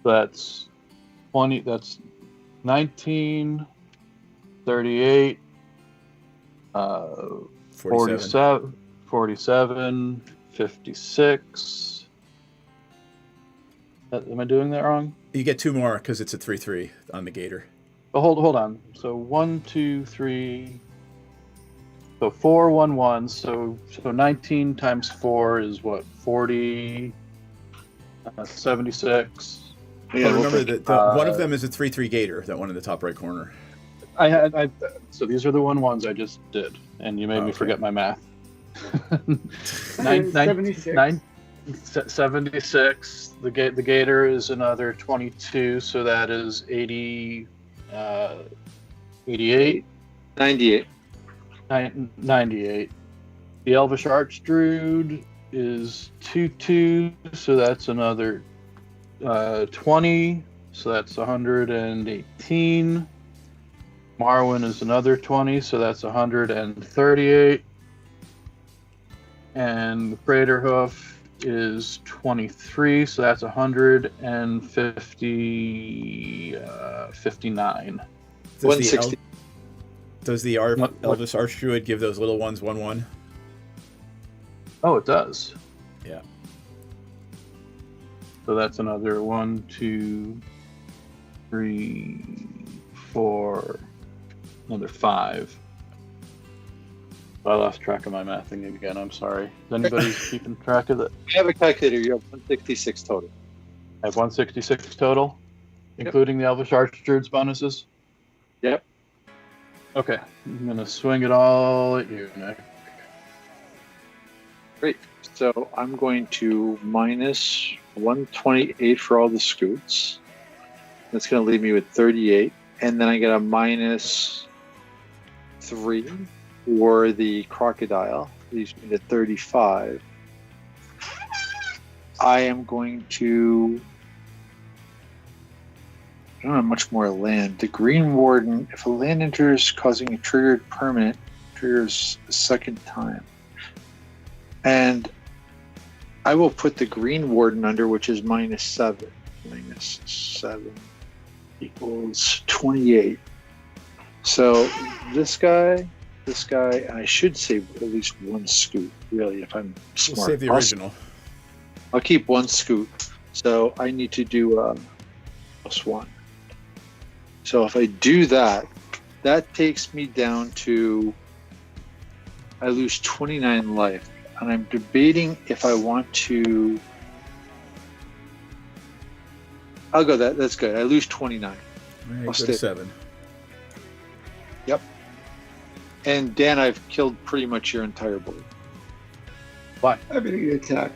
Speaker 11: That's 20. That's 19, 38, 47, 56. Am I doing that wrong?
Speaker 1: You get 2 more because it's a 3/3 on the Gator.
Speaker 11: Oh, hold on. So 1, 2, 3. So 4, 1, 1. So 19 times 4 is what? 40. 76.
Speaker 1: Yeah, remember that one of them is a 3/3 Gator. That one in the top right corner.
Speaker 11: So these are the ones I just did, and you made me forget my math. 76. The Gator is another 22, so that is 80. 88.
Speaker 10: 98.
Speaker 11: 98. The Elvish Archdruid is 2/2, so that's another 20, so that's 118. Marwyn is another 20, so that's 138. And the Craterhoof is 23, so that's 159.
Speaker 10: 160.
Speaker 1: Does the Elvish Archdruid give those little ones 1/1?
Speaker 11: Oh, it does.
Speaker 1: Yeah.
Speaker 11: So that's another 1, 2, 3, 4, another 5. I lost track of my mathing again. I'm sorry. Is anybody keeping track of it?
Speaker 10: I have a calculator. You have 166 total.
Speaker 11: I have 166 total, including the Elvish Archdruid's bonuses?
Speaker 10: Yep.
Speaker 11: Okay. I'm going to swing it all at you, Nick.
Speaker 10: Great. So I'm going to minus 128 for all the scoots. That's going to leave me with 38. And then I get a minus 3 for the crocodile. Leaves me to 35. I am going to... I don't have much more land. The Green Warden, if a land enters causing a triggered permanent, triggers a second time. And I will put the Green Warden under, which is minus 7. Minus 7 equals 28. So this guy, and I should save at least one scoot, really, if I'm smart.
Speaker 1: We'll save the original.
Speaker 10: I'll keep one scoot. So I need to do +1. So if I do that, that takes me down to, I lose 29 life. And I'm debating if I want to, I'll go that's good. I lose 29.
Speaker 1: All right, go to 7.
Speaker 10: Yep. And Dan, I've killed pretty much your entire board.
Speaker 11: Why?
Speaker 12: I'm going to attack.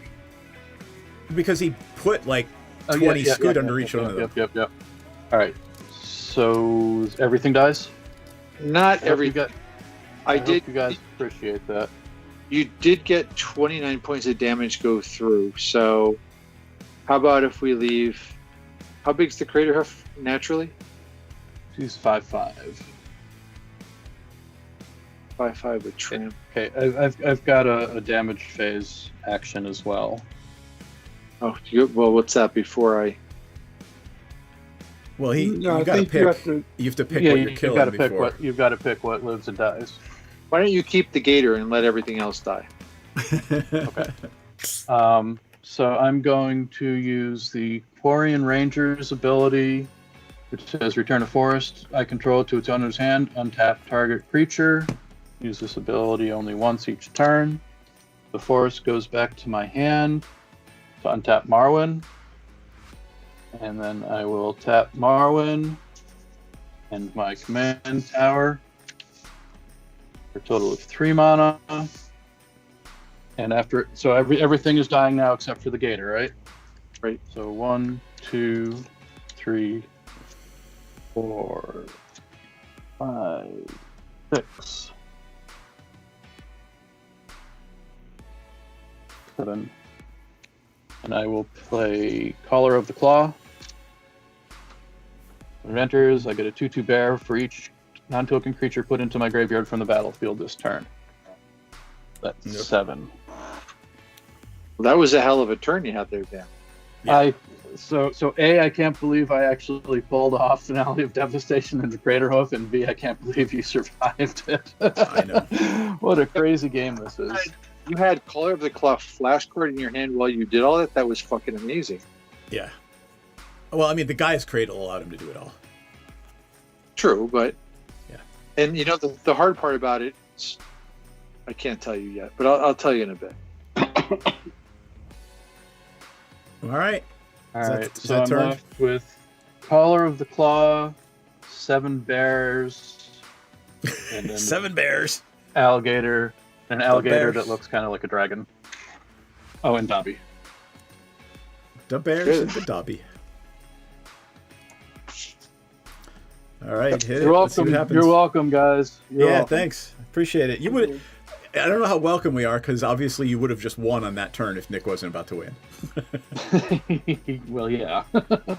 Speaker 1: Because he put like 20 scoot under each one of them.
Speaker 11: Yep. All right. So everything dies?
Speaker 10: Not everything.
Speaker 11: I did. You guys appreciate that.
Speaker 10: You did get 29 points of damage go through. So, how about if we leave? How big's the crater hoof naturally?
Speaker 11: She's 5'5".
Speaker 10: 5'5" with tram.
Speaker 11: Okay, I've got a damage phase action as well.
Speaker 10: Oh, well, what's that before I?
Speaker 1: Well, you
Speaker 12: I
Speaker 1: got to
Speaker 12: think
Speaker 1: pick. You have to pick what you're killing before.
Speaker 11: You've got to pick what lives and dies.
Speaker 10: Why don't you keep the gator and let everything else die?
Speaker 11: Okay. So I'm going to use the Quarian Ranger's ability, which says return a forest I control to its owner's hand, untap target creature. Use this ability only once each turn. The forest goes back to my hand to untap Marwyn. And then I will tap Marwyn and my command tower for a total of 3 mana. And after, so everything is dying now except for the gator, right?
Speaker 10: Right.
Speaker 11: So 1, 2, 3, 4, 5, 6, 7. And I will play Collar of the Claw. When it enters, I get a 2/2 bear for each non-token creature put into my graveyard from the battlefield this turn. That's 7.
Speaker 10: Well, that was a hell of a turn you had there, Dan.
Speaker 11: Yeah. So A, I can't believe I actually pulled off Finale of Devastation into Craterhoof, and B, I can't believe you survived it.
Speaker 1: I know.
Speaker 11: What a crazy game this is.
Speaker 10: You had Collar of the Claw flashcard in your hand while you did all that. That was fucking amazing.
Speaker 1: Yeah. Well, I mean, the guy's cradle allowed him to do it all.
Speaker 10: True, but
Speaker 1: yeah.
Speaker 10: And you know the hard part about it is, I can't tell you yet, but I'll tell you in a bit.
Speaker 1: All right.
Speaker 11: So I'm left with Collar of the Claw, 7 bears, and then
Speaker 1: 7 bears,
Speaker 11: alligator, an alligator that looks kind of like a dragon. Oh, and Dobby.
Speaker 1: The bears and the Dobby. All right, hit
Speaker 11: You're
Speaker 1: it.
Speaker 11: welcome.
Speaker 1: Let's see what happens.
Speaker 11: You're welcome, guys. You're welcome.
Speaker 1: Thanks. Appreciate it. You would. I don't know how welcome we are, because obviously you would have just won on that turn if Nick wasn't about to win.
Speaker 11: Well, yeah.
Speaker 10: All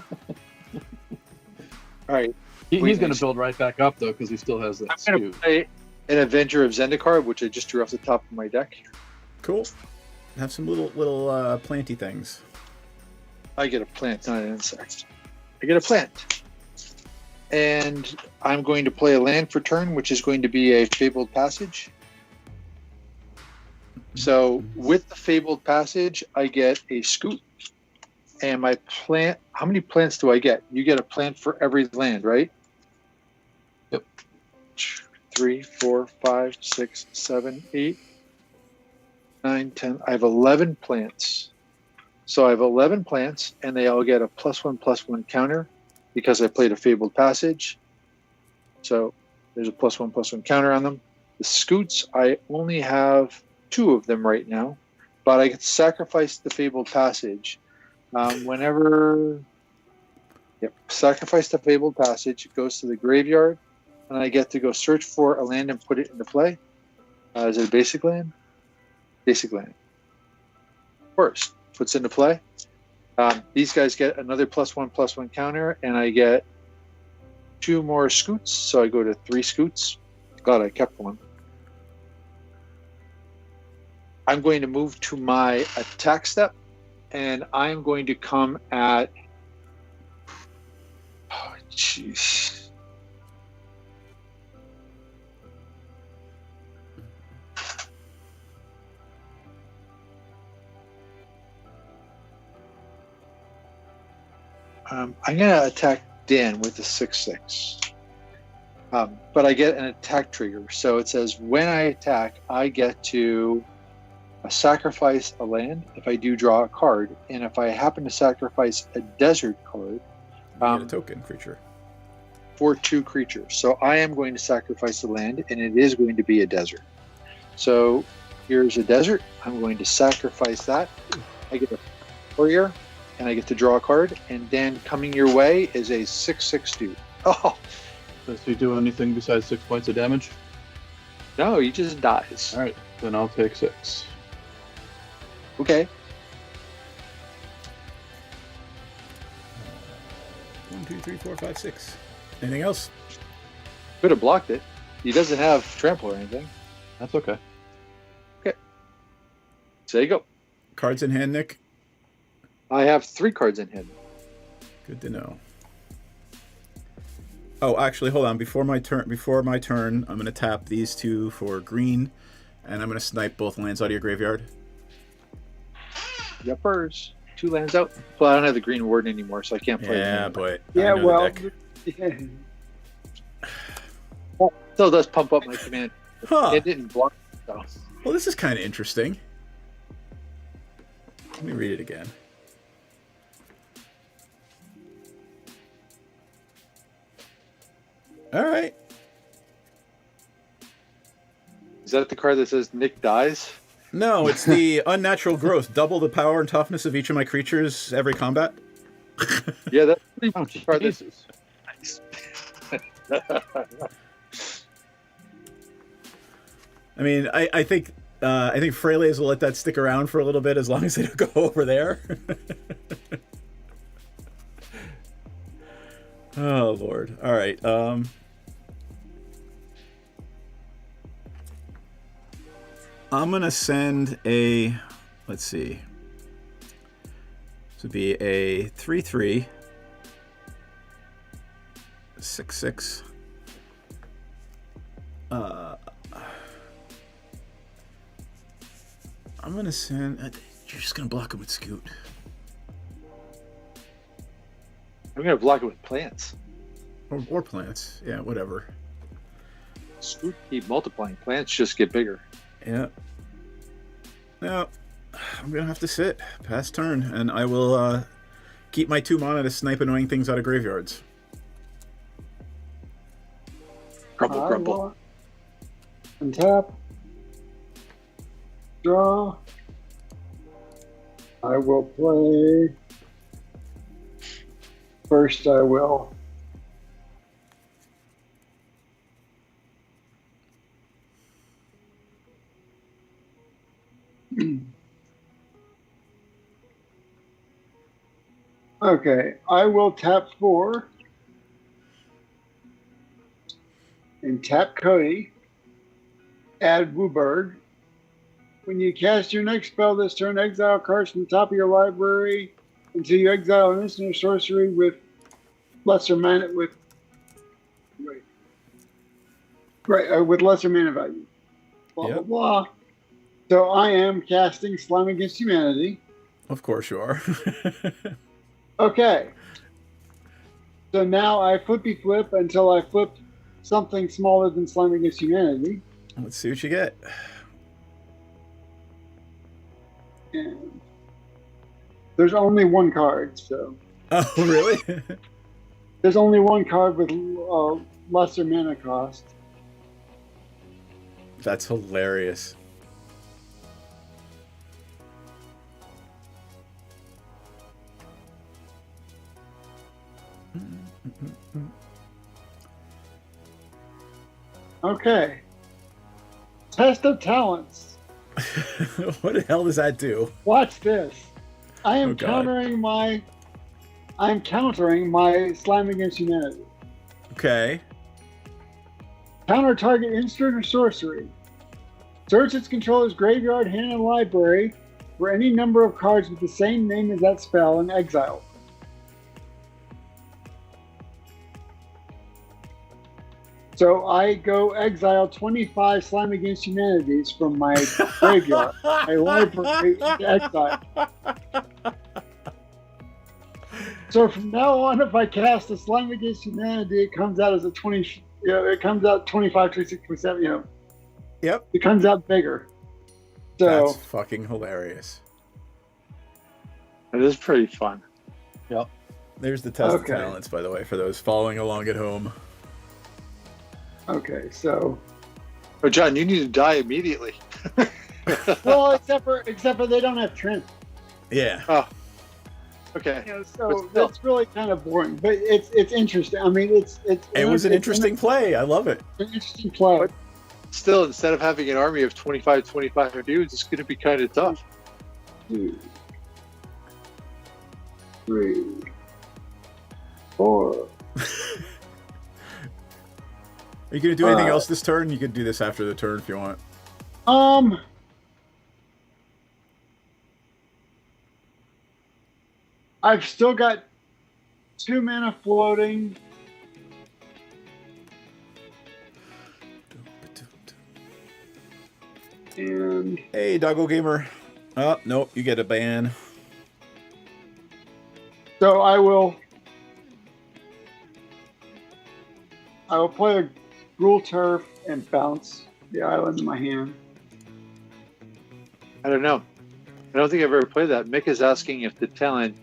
Speaker 10: right.
Speaker 11: He's going to build right back up, though, because he still has that
Speaker 10: I'm going to play an Avenger of Zendikar, which I just drew off the top of my deck.
Speaker 1: Cool. Have some little planty things.
Speaker 10: I get a plant, not an insect. I get a plant. And I'm going to play a land for turn, which is going to be a Fabled Passage. So with the Fabled Passage, I get a Scoot. And my plant, how many plants do I get? You get a plant for every land, right?
Speaker 11: Yep.
Speaker 10: 3, 4, 5, 6, 7, 8, 9, 10. I have 11 plants. So I have 11 plants, and they all get a +1/+1 counter because I played a Fabled Passage. So there's a +1/+1 counter on them. The Scoots, I only have 2 of them right now, but I get to sacrifice the Fabled Passage. Sacrifice the Fabled Passage. It goes to the graveyard, and I get to go search for a land and put it into play. Is it a basic land? Basic land. First, puts into play. These guys get another +1/+1 counter, and I get 2 more Scoots, so I go to 3 Scoots. Glad I kept one. I'm going to move to my attack step, and I'm going to come at... Oh, jeez. I'm going to attack Dan with the 6/6. But I get an attack trigger. So it says when I attack, I get to sacrifice a land if I do draw a card. And if I happen to sacrifice a desert card,
Speaker 1: you get a token creature.
Speaker 10: For 2 creatures. So I am going to sacrifice a land, and it is going to be a desert. So here's a desert. I'm going to sacrifice that. I get a warrior, and I get to draw a card. And then coming your way is a 6/6 dude. Oh,
Speaker 11: does he do anything besides 6 points of damage?
Speaker 10: No, he just dies.
Speaker 11: All right, then I'll take 6.
Speaker 10: Okay.
Speaker 1: 1, 2, 3, 4, 5, 6. Anything else?
Speaker 10: Could have blocked it. He doesn't have trample or anything.
Speaker 11: That's okay.
Speaker 10: Okay. So there you go.
Speaker 1: Cards in hand, Nick?
Speaker 10: I have 3 cards in hand.
Speaker 1: Good to know. Oh, actually, hold on. Before my turn, I'm going to tap these 2 for green, and I'm going to snipe both lands out of your graveyard.
Speaker 10: Yuppers. 2 lands out. Well, I don't have the green warden anymore, so I can't play.
Speaker 1: Yeah, but
Speaker 12: yeah, well,
Speaker 10: Well, still does pump up my command.
Speaker 1: Huh.
Speaker 10: It didn't block. So.
Speaker 1: Well, this is kind of interesting. Let me read it again. All right.
Speaker 10: Is that the card that says Nick dies?
Speaker 1: No, it's the unnatural growth. Double the power and toughness of each of my creatures every combat.
Speaker 10: Yeah, that's pretty much card.
Speaker 11: Jesus.
Speaker 10: Nice.
Speaker 1: I mean, I think Freylays will let that stick around for a little bit as long as they don't go over there. Oh Lord! All right. I'm gonna send a. Let's see. This would be a 3/3, 6/6. I'm gonna send. You're just gonna block him with Scoot.
Speaker 10: I'm gonna block it with plants.
Speaker 1: Or plants. Yeah, whatever.
Speaker 10: Scoot keep multiplying. Plants just get bigger.
Speaker 1: Yeah. Now, I'm gonna have to sit past turn, and I will keep my 2 mana to snipe annoying things out of graveyards.
Speaker 10: Crumple, crumple.
Speaker 12: Untap. Draw. I will play. First, I will. Okay, I will tap 4 and tap Cody. Add Wooburg. When you cast your next spell this turn, exile cards from the top of your library until you exile an instant or sorcery with lesser mana with with lesser mana value. Blah blah blah. So I am casting Slime Against Humanity.
Speaker 1: Of course you are.
Speaker 12: Okay. So now I flippy flip until I flip something smaller than Slime Against Humanity.
Speaker 1: Let's see what you get.
Speaker 12: And there's only 1 card, so.
Speaker 1: Oh, really?
Speaker 12: There's only 1 card with lesser mana cost.
Speaker 1: That's hilarious.
Speaker 12: Okay. Test of talents.
Speaker 1: What the hell does that do?
Speaker 12: Watch this. I am
Speaker 1: Oh, God.
Speaker 12: countering my Slime Against Humanity.
Speaker 1: Okay.
Speaker 12: Counter target instant or sorcery. Search its controller's graveyard, hand, and library for any number of cards with the same name as that spell and exile. So I go exile 25 Slime Against Humanities from my graveyard, my library into exile. So from now on, if I cast a Slime Against Humanity, it comes out as a 20. It comes out 25, 26, 27.
Speaker 1: Yep.
Speaker 12: It comes out bigger. So
Speaker 1: That's fucking hilarious.
Speaker 10: It is pretty fun.
Speaker 11: Yep.
Speaker 1: There's the test
Speaker 12: Okay.
Speaker 1: of talents, by the way, for those following along at home.
Speaker 12: okay, so
Speaker 10: Oh, John, you need to die immediately.
Speaker 12: well, except for they don't have trim.
Speaker 1: Yeah.
Speaker 10: Oh. Okay.
Speaker 12: So
Speaker 10: But still.
Speaker 12: that's really kind of boring, but it's interesting. I mean, it's
Speaker 1: It was an
Speaker 12: it's
Speaker 1: interesting play. I love it.
Speaker 12: an interesting play.
Speaker 10: Still, instead of having an army of 25 dudes, it's going to be kind of tough.
Speaker 12: 2, 3, 4.
Speaker 1: Are you going to do anything else this turn? You could do this after the turn if you want.
Speaker 12: I've still got 2 mana floating. And
Speaker 1: hey, Doggo Gamer. Oh, nope, you get a ban.
Speaker 12: So I will play a Gruul Turf and bounce the island in my hand.
Speaker 10: I don't know. I don't think I've ever played that. Mick is asking if the talent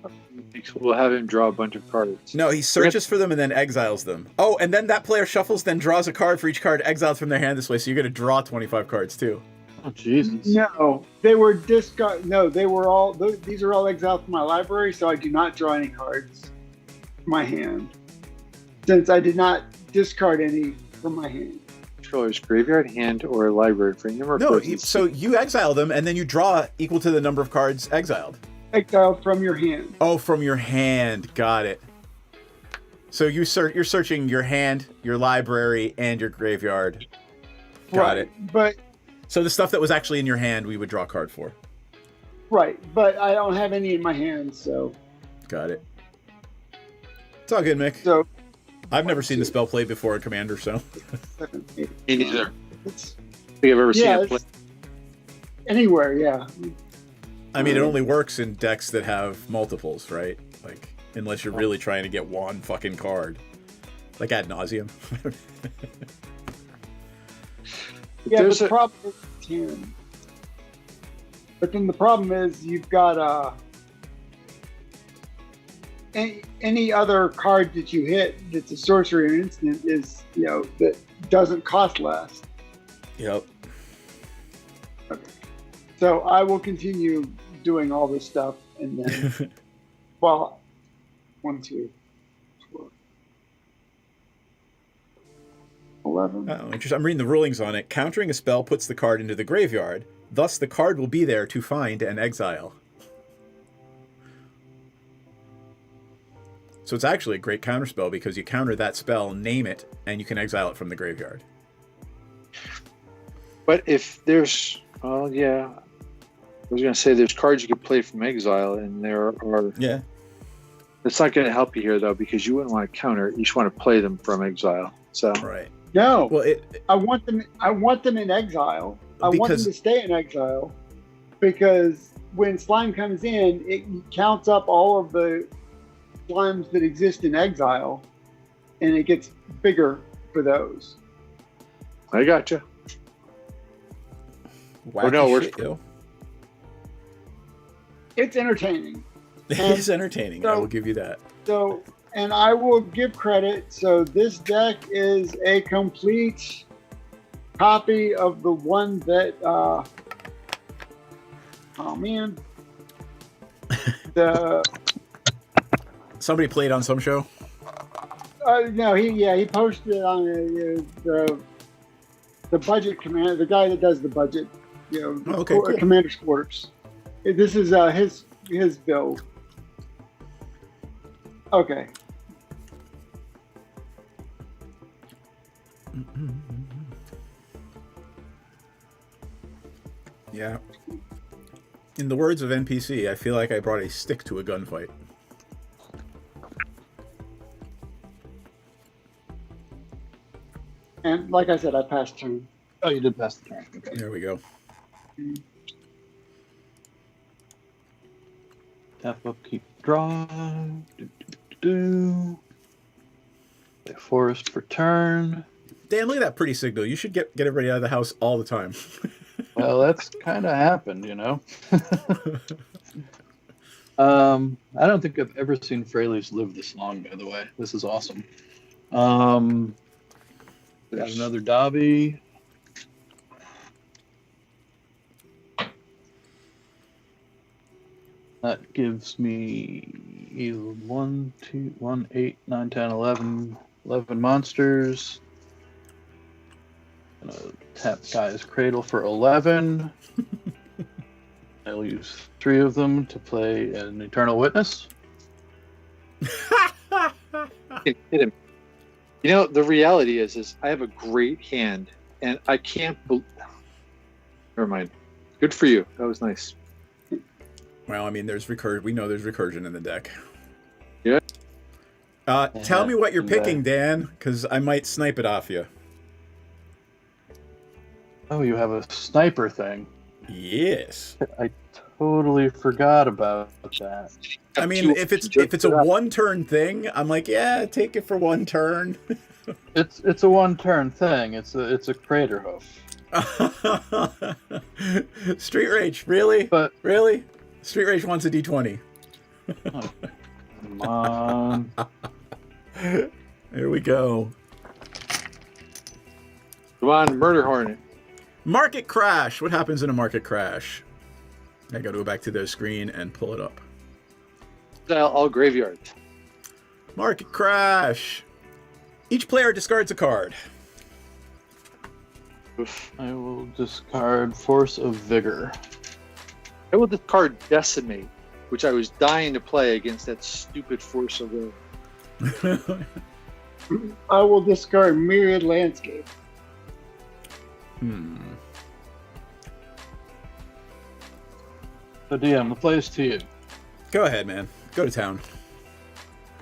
Speaker 10: will have him draw a bunch of cards.
Speaker 1: No, he searches for them and then exiles them. Oh, and then that player shuffles, then draws a card for each card exiled from their hand this way, so you're going to draw 25 cards too.
Speaker 11: Oh, Jesus.
Speaker 12: No, they were discard. No, they were all. These are all exiled from my library, so I do not draw any cards from my hand, since I did not discard any from my hand.
Speaker 10: Controller's graveyard, hand, or library for any number of cards.
Speaker 1: So you exile them, and then you draw equal to the number of cards exiled.
Speaker 12: Exiled from your hand.
Speaker 1: Oh, from your hand. Got it. So you're searching your hand, your library, and your graveyard. Got it.
Speaker 12: But
Speaker 1: so the stuff that was actually in your hand, we would draw a card for.
Speaker 12: Right, but I don't have any in my hand, so.
Speaker 1: Got it. It's all good, Mick.
Speaker 12: So
Speaker 1: I've never seen the spell played before in Commander, so.
Speaker 10: Me neither. I think I've ever seen it play.
Speaker 12: Anywhere, yeah.
Speaker 1: I mean, it only works in decks that have multiples, right? Like, unless you're really trying to get one fucking card. Like ad nauseum.
Speaker 12: Yeah, but the problem is 10. But then the problem is you've got any other card that you hit that's a sorcery or instant is, that doesn't cost less.
Speaker 1: Yep.
Speaker 12: Okay. So I will continue doing all this stuff and then, well, 1, 2, 4, 11.
Speaker 1: Oh, interesting. I'm reading the rulings on it. Countering a spell puts the card into the graveyard. Thus, the card will be there to find and exile. So it's actually a great counterspell because you counter that spell, name it, and you can exile it from the graveyard.
Speaker 10: But if there's, well, yeah, I was going to say there's cards you can play from exile, and there are. Yeah. It's not going to help you here though, because you wouldn't want to counter. You just want to play them from exile. So.
Speaker 1: Right.
Speaker 12: No.
Speaker 1: Well,
Speaker 12: I want them in exile. I want them to stay in exile, because when slime comes in, it counts up all of the slimes that exist in exile, and it gets bigger for those.
Speaker 10: I gotcha.
Speaker 1: Oh no,
Speaker 12: it's entertaining.
Speaker 1: It is entertaining. I will give you that.
Speaker 12: So, and I will give credit. So this deck is a complete copy of the one that. Oh man.
Speaker 1: Somebody played on some show.
Speaker 12: No, he posted it on the budget commander, the guy that does the budget,
Speaker 1: cool.
Speaker 12: Commander's Quarters. This is his build. Okay.
Speaker 1: Yeah. In the words of NPC, I feel like I brought a stick to a gunfight.
Speaker 12: And like I said, I passed turn.
Speaker 11: Oh, you did pass the turn. Okay.
Speaker 1: There we go.
Speaker 11: Tap up, keep draw. Play forest for turn.
Speaker 1: Dan, look at that pretty signal. You should get everybody out of the house all the time.
Speaker 11: Well, that's kind of happened, I don't think I've ever seen Freyleys live this long, by the way. This is awesome. Got another Dobby. That gives me 1, 2, 1, 8, 9, 10, 11 monsters. tap Guy's Cradle for 11. I'll use 3 of them to play an Eternal Witness.
Speaker 10: Hit him. You know, the reality is I have a great hand, and I can't. Never mind. Good for you. That was nice.
Speaker 1: Well, I mean, we know there's recursion in the deck.
Speaker 10: Yeah.
Speaker 1: Tell me what you're picking, Dan, because I might snipe it off you.
Speaker 11: Oh, you have a sniper thing.
Speaker 1: Yes.
Speaker 11: I totally forgot about that.
Speaker 1: I mean, if it's a 1-turn thing, I'm like, yeah, take it for 1 turn.
Speaker 11: It's a 1-turn thing. It's a Crater Hoof.
Speaker 1: Street Rage, really?
Speaker 11: But
Speaker 1: really? Street Rage wants a D20.
Speaker 11: Oh, come on.
Speaker 1: There we go.
Speaker 10: Come on, Murder Hornet.
Speaker 1: Market crash. What happens in a market crash? I gotta go back to their screen and pull it up.
Speaker 10: All graveyards.
Speaker 1: Market crash. Each player discards a card.
Speaker 11: I will discard Force of Vigor.
Speaker 10: I will discard Decimate, which I was dying to play against that stupid Force of Will.
Speaker 12: I will discard Myriad Landscape.
Speaker 11: So DM, the play is to you.
Speaker 1: Go ahead, man. Go to town.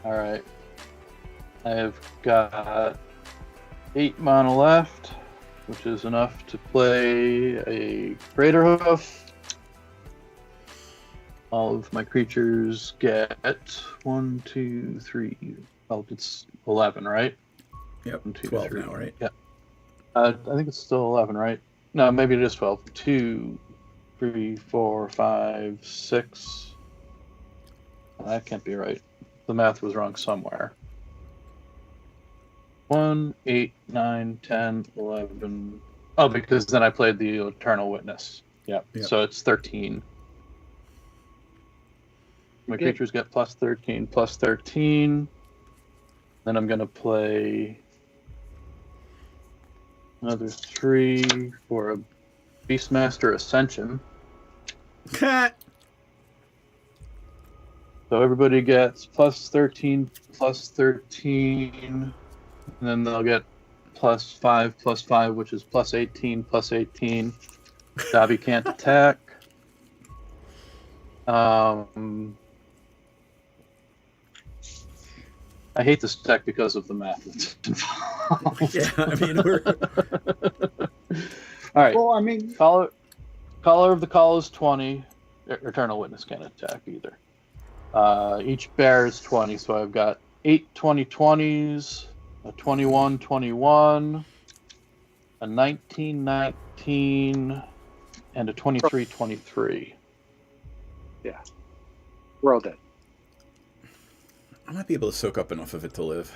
Speaker 11: Alright. I've got 8 mana left, which is enough to play a Crater Hoof. All of my creatures get 1, 2, 3. Oh, it's 11, right?
Speaker 1: Yep.
Speaker 11: 1, 2,
Speaker 1: 12
Speaker 11: 3.
Speaker 1: now, right?
Speaker 11: Yeah. I think it's still 11, right? No, maybe it is 12. 2, 3, 4, 5, 6. That can't be right. The math was wrong somewhere. 1, 8, 9, 10, 11. Oh, because then I played the Eternal Witness. Yep. So it's 13. My creatures get plus 13, plus 13. Then I'm going to play another 3 for a Beastmaster Ascension. So everybody gets plus 13, plus 13. And then they'll get plus 5, which is plus 18, plus 18. Dobby can't attack. I hate this deck because of the math that's involved.
Speaker 1: Yeah, I mean, we're...
Speaker 11: All right.
Speaker 12: Well, I mean...
Speaker 11: Caller of the Call is 20. Eternal Witness can't attack either. Each bear is 20, so I've got 8 20/20s, a 21/21, a 19/19, and a 23/23.
Speaker 10: Yeah. We're all dead.
Speaker 1: I might be able to soak up enough of it to live.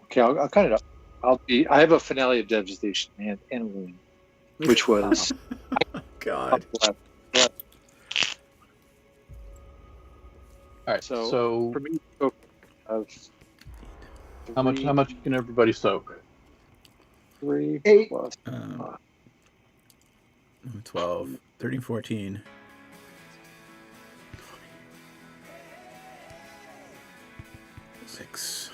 Speaker 10: Okay, I'll cut it up. I have a Finale of Devastation and Wound, which was
Speaker 1: God.
Speaker 11: All right. So
Speaker 10: for me,
Speaker 11: how much can everybody soak?
Speaker 10: 3
Speaker 12: 8
Speaker 10: plus
Speaker 1: 12, 13, 14. 6.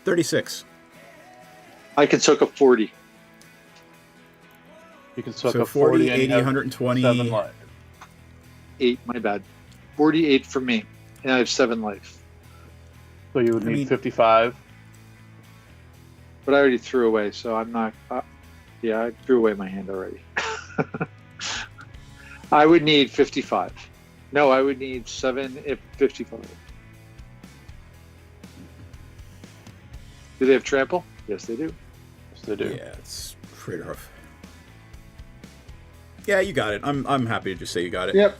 Speaker 1: 36.
Speaker 10: I can soak up 40.
Speaker 11: You can soak
Speaker 1: So
Speaker 11: up
Speaker 1: 40,
Speaker 11: 40 and
Speaker 1: 80,
Speaker 11: have
Speaker 1: 120.
Speaker 11: 7 life.
Speaker 10: 8, my bad. 48 for me, and I have 7 life.
Speaker 11: So you would need 55.
Speaker 10: But I already threw away, so I'm not. Yeah, I threw away my hand already. I would need 55. No, I would need 7 if 55. Do they have trample? Yes, they do.
Speaker 11: Yes, they do.
Speaker 1: Yeah, it's Crater Hoof. Yeah, you got it. I'm happy to just say you got it.
Speaker 12: Yep.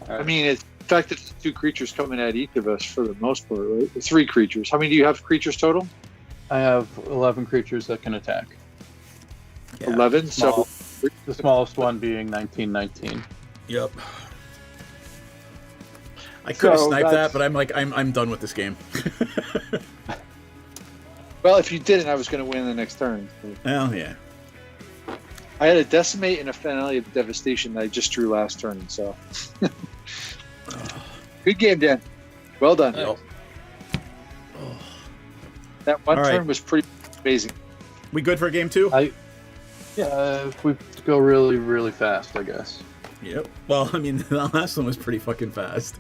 Speaker 10: I mean, it's the fact that it's 2 creatures coming at each of us for the most part, right? 3 creatures. How many do you have creatures total?
Speaker 11: I have 11 creatures that can attack.
Speaker 1: Yeah.
Speaker 10: 11. So
Speaker 11: The smallest one being 19/19.
Speaker 1: Yep. I could have
Speaker 12: So
Speaker 1: sniped that,
Speaker 12: that's-
Speaker 1: but I'm like, I'm done with this game.
Speaker 10: Well, if you didn't, I was going to win the next turn.
Speaker 1: Well, yeah.
Speaker 10: I had a Decimate and a Finale of Devastation that I just drew last turn, so. Good game, Dan. Well done.
Speaker 1: Yep.
Speaker 10: That one
Speaker 1: All right.
Speaker 10: turn was pretty amazing.
Speaker 1: We good for game 2?
Speaker 11: Yeah, if we go really, really fast, I guess.
Speaker 1: Yep. Well, I mean, the last one was pretty fucking fast.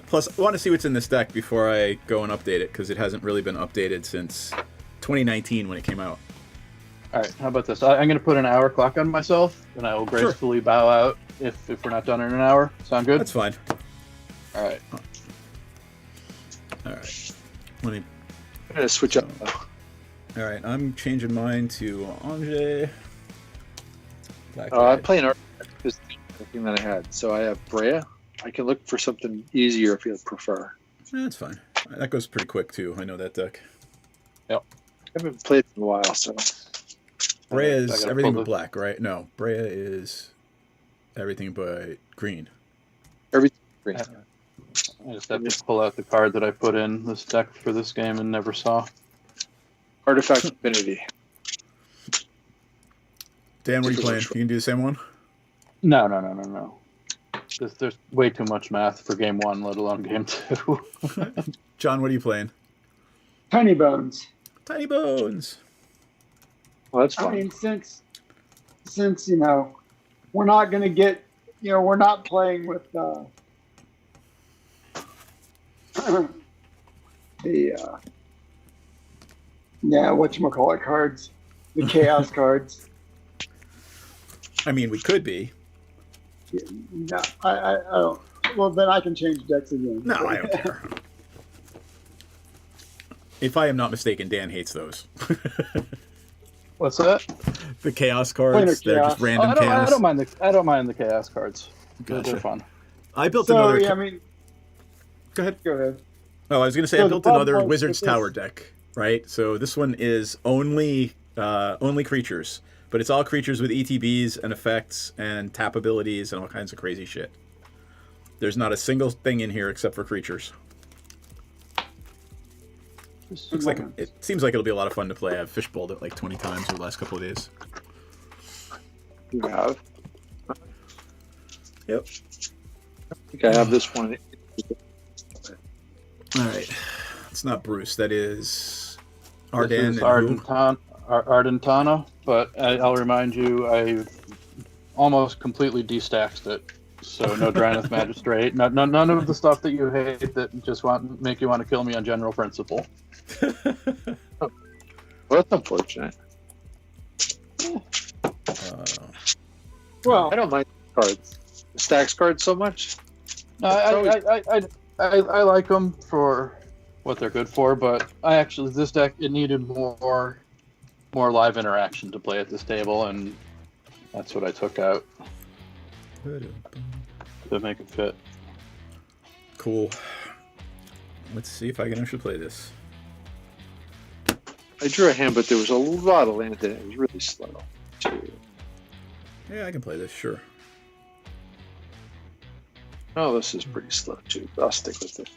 Speaker 1: Plus, I want to see what's in this deck before I go and update it, because it hasn't really been updated since 2019 when it came out.
Speaker 11: All right, how about this? I'm going to put an hour clock on myself, and I will gracefully bow out if we're not done in an hour. Sound good?
Speaker 1: That's fine.
Speaker 11: All right.
Speaker 1: All right. Let me.
Speaker 10: I'm going to switch up.
Speaker 1: All right, I'm changing mine to Angers.
Speaker 10: I'm playing Art because the thing that I had. So I have Brea. I can look for something easier if you prefer.
Speaker 1: That's fine. That goes pretty quick, too. I know that deck.
Speaker 11: Yep.
Speaker 10: I haven't played in a while, so.
Speaker 1: Brea is everything but black, right? No, Brea is everything but green.
Speaker 10: Everything green.
Speaker 11: I just have to pull out the card that I put in this deck for this game and never saw.
Speaker 10: Artifact Affinity.
Speaker 1: Dan, what are you playing? You can do the same one?
Speaker 11: No. There's way too much math for game 1, let alone game 2.
Speaker 1: John, what are you playing?
Speaker 12: Tiny Bones.
Speaker 1: Tiny Bones.
Speaker 10: Well, that's
Speaker 12: I
Speaker 10: fine.
Speaker 12: mean, since we're not going to get, we're not playing with the whatchamacallit cards, the chaos cards.
Speaker 1: I mean, we could be.
Speaker 12: No, I don't. Well, then I can change decks again.
Speaker 1: No, I don't care. If I am not mistaken, Dan hates those.
Speaker 11: What's that?
Speaker 1: The chaos cards. They're just random chaos.
Speaker 11: I don't mind the chaos cards.
Speaker 1: Gotcha.
Speaker 11: They're fun.
Speaker 1: I built another.
Speaker 12: Yeah, I mean,
Speaker 1: go ahead.
Speaker 12: Go ahead.
Speaker 1: Oh, I was going to say I built another Wizard's Tower deck. Right. So this one is only creatures, but it's all creatures with ETBs and effects and tap abilities and all kinds of crazy shit. There's not a single thing in here except for creatures. It seems like it'll be a lot of fun to play. I've fishbowled it like 20 times over the last couple of days.
Speaker 10: You have?
Speaker 1: Yep.
Speaker 10: I think I have this one.
Speaker 1: All right. It's not Bruce. That is Arden.
Speaker 11: This is Ardentana, but I'll remind you, I almost completely destacked it. So no Dryneth Magistrate, none of the stuff that you hate that just make you want to kill me on general principle.
Speaker 10: Well, that's unfortunate.
Speaker 12: Well,
Speaker 10: I don't mind cards. The stacks cards so much.
Speaker 11: No, I like them for what they're good for, but this deck, it needed more live interaction to play at this table, and that's what I took out to make it fit.
Speaker 1: Cool. Let's see if I can actually play this.
Speaker 10: I drew a hand, but there was a lot of land in it. It was really slow. Too.
Speaker 1: Yeah, I can play this, sure.
Speaker 10: Oh, this is pretty slow too. I'll stick with it.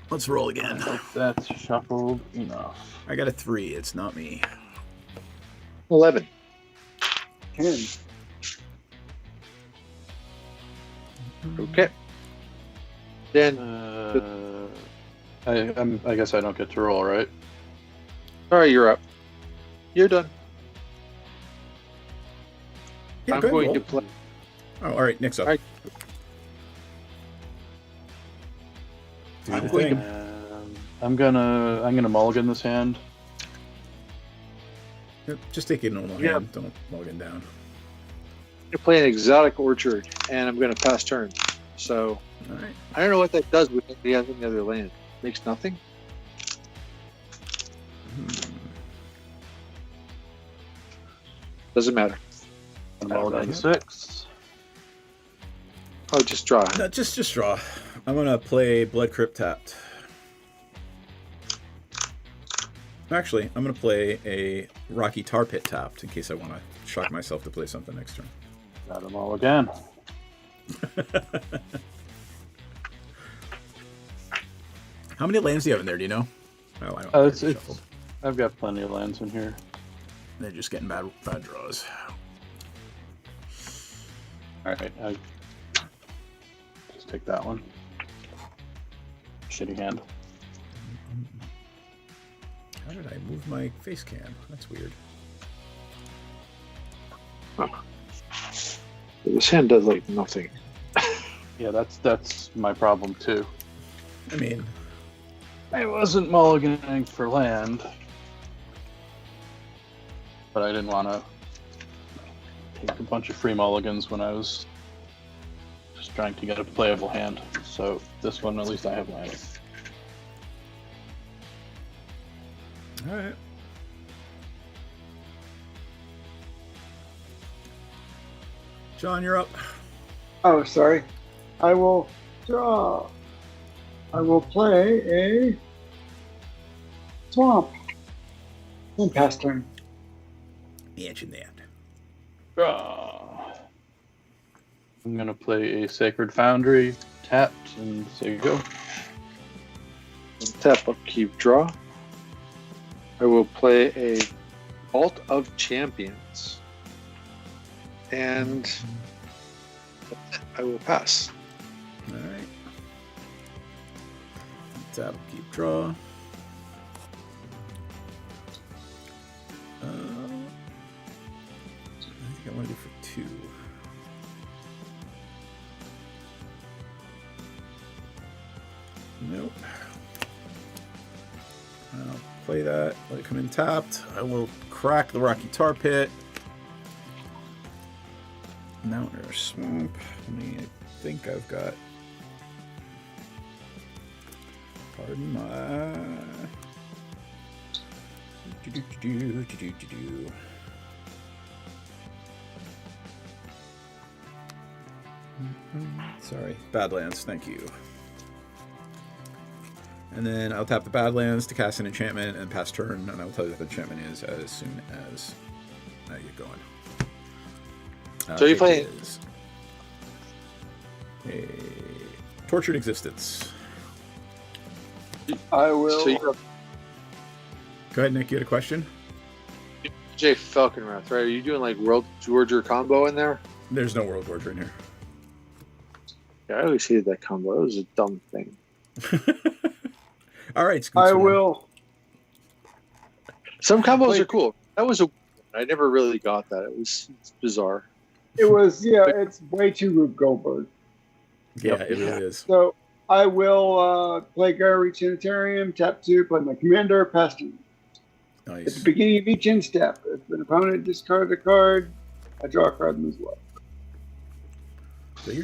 Speaker 1: Let's roll again.
Speaker 11: That's shuffled enough.
Speaker 1: I got a 3. It's not me.
Speaker 10: 11.
Speaker 12: 10.
Speaker 10: Okay. Then
Speaker 11: I guess I don't get to roll, right?
Speaker 10: all right, you're up. You're done.
Speaker 1: Yeah,
Speaker 10: I'm
Speaker 1: go ahead,
Speaker 10: going
Speaker 1: roll.
Speaker 10: to play.
Speaker 1: Oh, all right. Nick's up.
Speaker 10: All right.
Speaker 1: Do
Speaker 10: I'm
Speaker 1: the
Speaker 10: going
Speaker 1: thing.
Speaker 11: I'm gonna mulligan this hand.
Speaker 1: Yep, just take it in a normal hand. Don't mulligan down.
Speaker 10: I'm going to play an exotic orchard, and I'm going to pass turn. So
Speaker 1: All right.
Speaker 10: I don't know what that does with any other land. Makes nothing. Doesn't matter.
Speaker 11: Mulligan 6.
Speaker 10: Oh, just draw.
Speaker 1: No, just draw. I'm gonna play Blood Crypt tapped. Actually, I'm going to play a Rocky Tar Pit tapped in case I want to shock myself to play something next turn.
Speaker 11: Got them all again.
Speaker 1: How many lands do you have in there? Do you know? Oh, I don't.
Speaker 11: I've got plenty of lands in here.
Speaker 1: They're just getting bad draws.
Speaker 11: All right, just take that one. Shitty hand.
Speaker 1: How did I move my face cam? That's weird.
Speaker 10: Huh. This hand does like nothing.
Speaker 11: Yeah, that's my problem too.
Speaker 1: I mean,
Speaker 11: I wasn't mulliganing for land, but I didn't want to take a bunch of free mulligans when I was just trying to get a playable hand. So this one, at least I have land.
Speaker 1: All right. John, you're up.
Speaker 12: Oh, sorry. I will draw. I will play a swamp. And pass turn.
Speaker 1: Mention that.
Speaker 11: I'm gonna play a Sacred Foundry, tapped, and there you go.
Speaker 10: Tap, upkeep, draw. I will play a Vault of Champions. And I will pass.
Speaker 1: All right. Tap, keep, draw. I think I want to go for 2. Nope. I'll play that. Let it come in tapped. I will crack the Rocky Tar Pit. Mountain or Swamp. I think I've got. Pardon my. Sorry, Badlands, thank you. And then I'll tap the Badlands to cast an enchantment and pass turn, and I'll tell you what the enchantment is as soon as I get going.
Speaker 10: So you play
Speaker 1: a Tortured Existence.
Speaker 12: I will.
Speaker 10: So
Speaker 1: Go ahead, Nick. You had a question?
Speaker 10: Jay Falconwrath, right? Are you doing like World Warger combo in there?
Speaker 1: There's no World Warger in here.
Speaker 10: Yeah, I always hated that combo. It was a dumb thing.
Speaker 1: All right,
Speaker 12: I will.
Speaker 10: Some combos are cool. That was I never really got that. It's bizarre.
Speaker 12: It was, yeah, it's way too Rube Goldberg.
Speaker 1: Yeah, it really is.
Speaker 12: So I will play Gyre Sanitarium, tap 2, play my commander, pass turn.
Speaker 1: Nice.
Speaker 12: At the beginning of each end step, if an opponent discards a card, I draw a card and lose life.
Speaker 1: So you're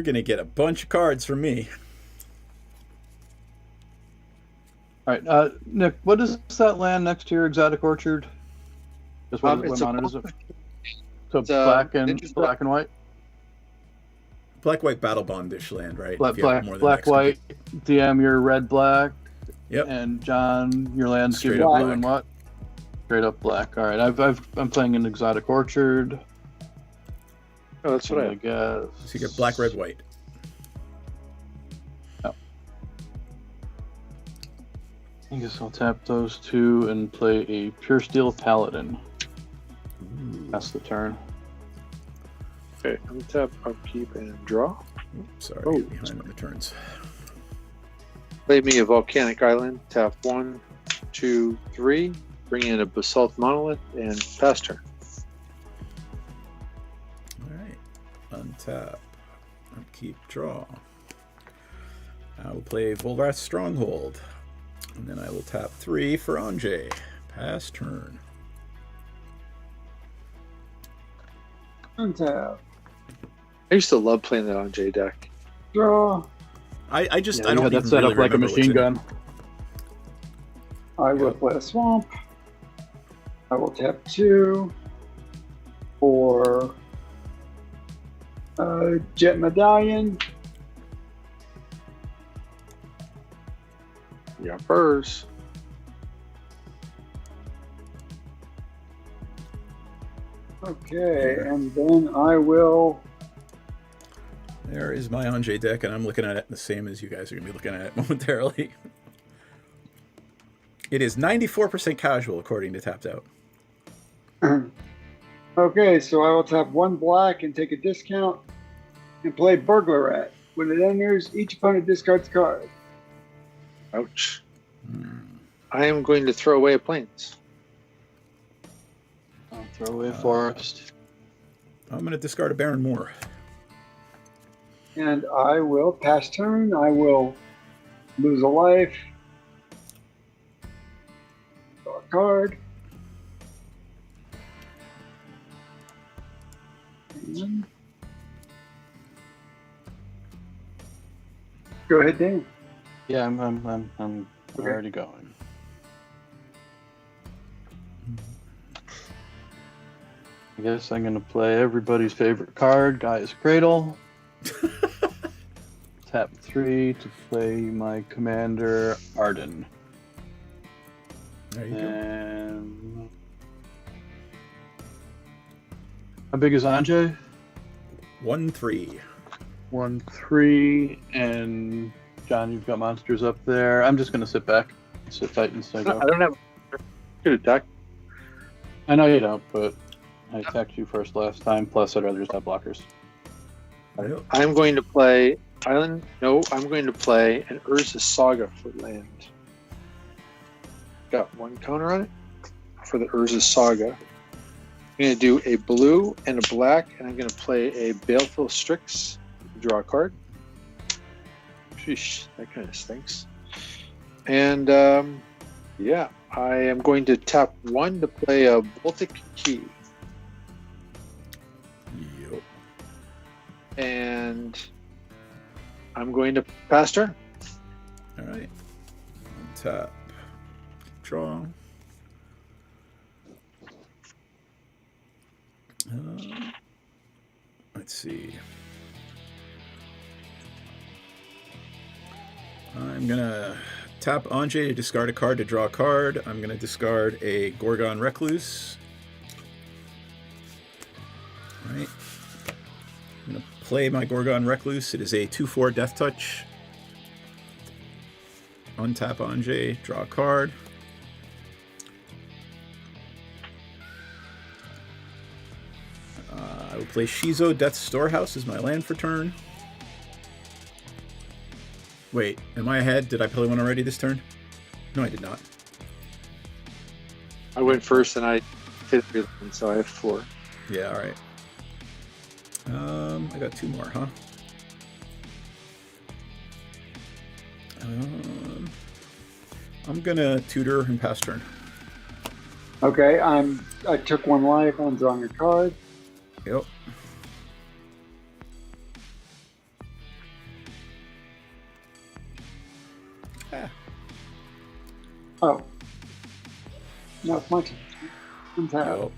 Speaker 1: gonna get a bunch of cards from me.
Speaker 11: All right, Nick, what is that land next to your Exotic Orchard? Just what mounted is it? So black and white.
Speaker 1: Black white battle bondish land, right?
Speaker 11: Black white. DM your red black.
Speaker 1: Yep.
Speaker 11: And John, your lands give you
Speaker 1: Straight up
Speaker 11: blue
Speaker 1: black.
Speaker 11: and what? Straight up black. All right, I'm playing an Exotic Orchard.
Speaker 10: Oh, that's what I
Speaker 11: guess.
Speaker 1: So you get black, red, white.
Speaker 11: Oh. I guess I'll tap those 2 and play a Pure Steel Paladin. That's the turn.
Speaker 10: Okay, untap, upkeep, and draw.
Speaker 1: Sorry,
Speaker 10: Oh.
Speaker 1: behind on the turns.
Speaker 10: Play me a Volcanic Island. Tap 1, 2, 3. Bring in a Basalt Monolith and pass turn.
Speaker 1: All right, untap, upkeep, draw. I will play Volrath Stronghold, and then I will tap 3 for Anjay. Pass turn.
Speaker 12: Untap,
Speaker 10: I used to love playing that on J deck.
Speaker 12: draw.
Speaker 1: I don't
Speaker 11: you
Speaker 1: even
Speaker 11: had that set
Speaker 1: really
Speaker 11: up like a
Speaker 1: remember what's
Speaker 11: machine
Speaker 1: in it.
Speaker 11: gun.
Speaker 12: I will play a swamp. I will tap 2 for Jet Medallion.
Speaker 10: Yeah, Burrs.
Speaker 12: Okay, and then I will.
Speaker 1: There is my Anjay deck, and I'm looking at it the same as you guys are going to be looking at it momentarily. It is 94% casual, according to Tapped Out.
Speaker 12: Okay, so I will tap 1 black and take a discount and play Burglar Rat. When it enters, each opponent discards a card.
Speaker 10: Ouch. I am going to throw away a plains.
Speaker 11: I'll throw away a forest.
Speaker 1: I'm going to discard a Baron Moor.
Speaker 12: And I will pass turn. I will lose a life. Draw a card. And go ahead, Dan.
Speaker 11: Yeah, I'm already going. I guess I'm gonna play everybody's favorite card, Gaia's Cradle. Tap 3 to play my commander, Arden.
Speaker 1: There you
Speaker 11: go. How big is Anjay?
Speaker 1: 1-3.
Speaker 11: 1-3, and John, you've got monsters up there. I'm just gonna sit back, sit tight and stay.
Speaker 10: I don't have good attack.
Speaker 11: I know you don't, but I attacked you first last time. Plus, I'd rather just have blockers.
Speaker 10: I'm going to play Island. No, I'm going to play an Urza Saga for land. Got 1 counter on it for the Urza Saga. I'm going to do a blue and a black, and I'm going to play a Baleful Strix. Draw a card. Sheesh, that kind of stinks. And yeah, I am going to tap 1 to play a Baltic Key.
Speaker 1: Yep.
Speaker 10: And I'm going to pass turn.
Speaker 1: All right. Tap. Draw. Let's see. I'm going to tap Anjay to discard a card to draw a card. I'm going to discard a Gorgon Recluse. All right. I'm going to play my Gorgon Recluse. It is a 2/4 Death Touch. Untap Anjay, draw a card. I will play Shizo Death's Storehouse as my land for turn. Wait, am I ahead? Did I play one already this turn? No, I did not.
Speaker 10: I went first and I hit it, so I have 4.
Speaker 1: Yeah, all right. I got 2 more, huh? I'm gonna tutor and pass turn.
Speaker 12: Okay, I took 1 life. I'm drawing a card.
Speaker 1: Yep.
Speaker 12: Oh. No, it's my turn. Untap.
Speaker 1: Yep.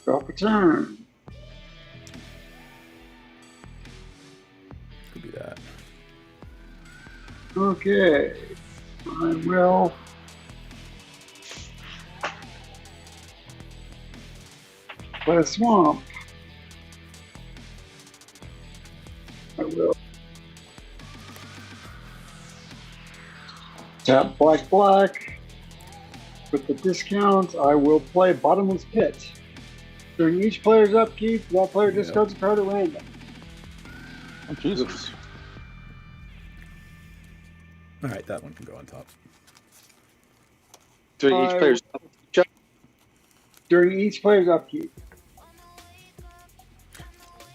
Speaker 12: Draw for turn.
Speaker 1: Could be that.
Speaker 12: Okay. I will. Play a swamp. I will. Tap black, black. With the discount, I will play Bottomless Pit. During each player's upkeep, that player discards a card at random.
Speaker 11: Oh, Jesus.
Speaker 1: All right, that one can go on top.
Speaker 10: During each player's upkeep.
Speaker 12: During each player's upkeep.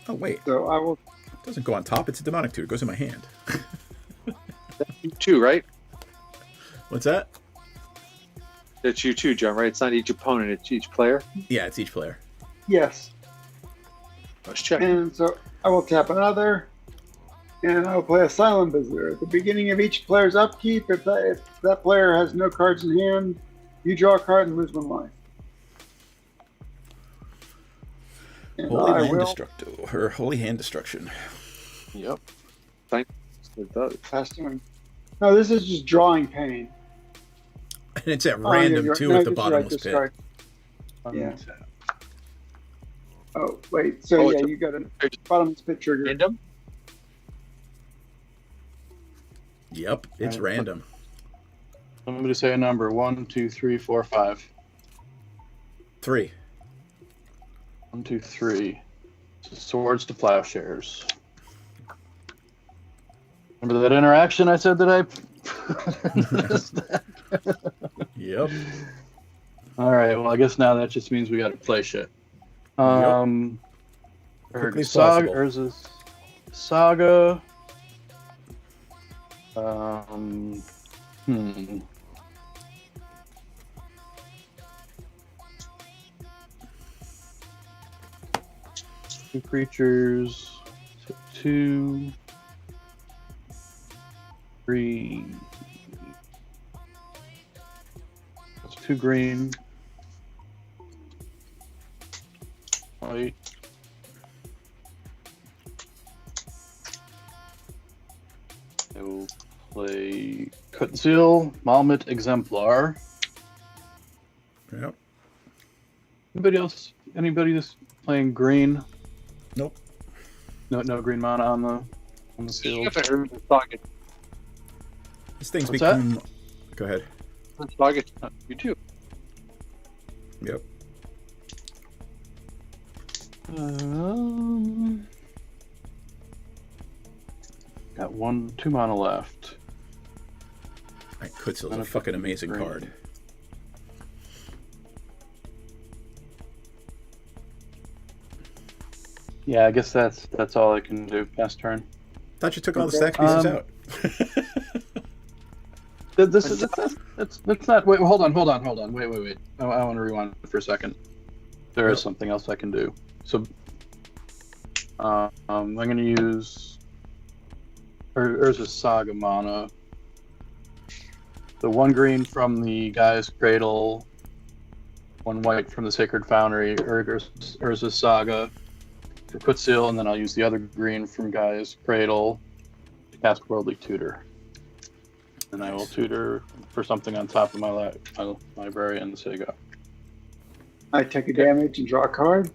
Speaker 1: Oh, wait.
Speaker 12: So I will.
Speaker 1: It doesn't go on top. It's a Demonic Tutor. It goes in my hand.
Speaker 10: That's you too, right?
Speaker 1: What's that?
Speaker 10: That's you too, John, right? It's not each opponent, it's each player?
Speaker 1: Yeah, it's each player.
Speaker 12: Yes.
Speaker 10: Let's check.
Speaker 12: And so I will tap another, and I will play a Silent Visitor. At the beginning of each player's upkeep, if that player has no cards in hand, you draw a card and lose 1 life. And
Speaker 1: Holy
Speaker 12: I
Speaker 1: Land
Speaker 12: will
Speaker 1: Destructo, or Holy Hand Destruction.
Speaker 10: Yep. Thanks. It does.
Speaker 12: pass turn. No, this is just drawing pain.
Speaker 1: And it's at random,
Speaker 12: you're
Speaker 1: too,
Speaker 12: right.
Speaker 1: with the
Speaker 12: No,
Speaker 1: bottomless
Speaker 12: this is
Speaker 1: pit.
Speaker 12: right. Yeah.
Speaker 11: Untap.
Speaker 12: Oh, wait. So,
Speaker 10: Oh,
Speaker 12: yeah,
Speaker 10: it's a-
Speaker 12: you got a bottomless pit trigger.
Speaker 10: Random?
Speaker 1: Yep, it's
Speaker 11: Right.
Speaker 1: random.
Speaker 11: Somebody say a number. 1, 2, 3, 4, 5.
Speaker 1: 3.
Speaker 11: 1, 2, 3. Swords to plowshares. Remember that interaction I said that I.
Speaker 1: Yep.
Speaker 11: All right. Well, I guess now that just means we got to play shit.
Speaker 1: Quickly as
Speaker 11: Saga.
Speaker 1: possible.
Speaker 11: Urza's Saga. Two creatures. So 2, 3. That's 2 green. White. I will play Kutzil, Malmit Exemplar.
Speaker 1: Yep.
Speaker 11: Anybody else? Anybody that's playing green?
Speaker 1: Nope.
Speaker 11: No green mana on the field.
Speaker 10: If I heard the target,
Speaker 1: This thing's
Speaker 11: What's that?
Speaker 1: become. Go ahead.
Speaker 10: target, you too.
Speaker 1: Yep.
Speaker 11: Got 2 mana left.
Speaker 1: Right, Kutzil's a fucking amazing card.
Speaker 11: Yeah, I guess that's all I can do. Pass turn.
Speaker 1: Thought you took all the stack pieces out.
Speaker 11: That's not. Wait, hold on. Wait. I want to rewind for a second. There is something else I can do. So, I'm going to use Urza's Saga mana. The 1 green from the Guy's Cradle, 1 white from the Sacred Foundry, Urza's Saga for Kutzil, and then I'll use the other green from Guy's Cradle to cast Worldly Tutor. And I will tutor for something on top of my library and say go.
Speaker 12: I take a damage and draw a card.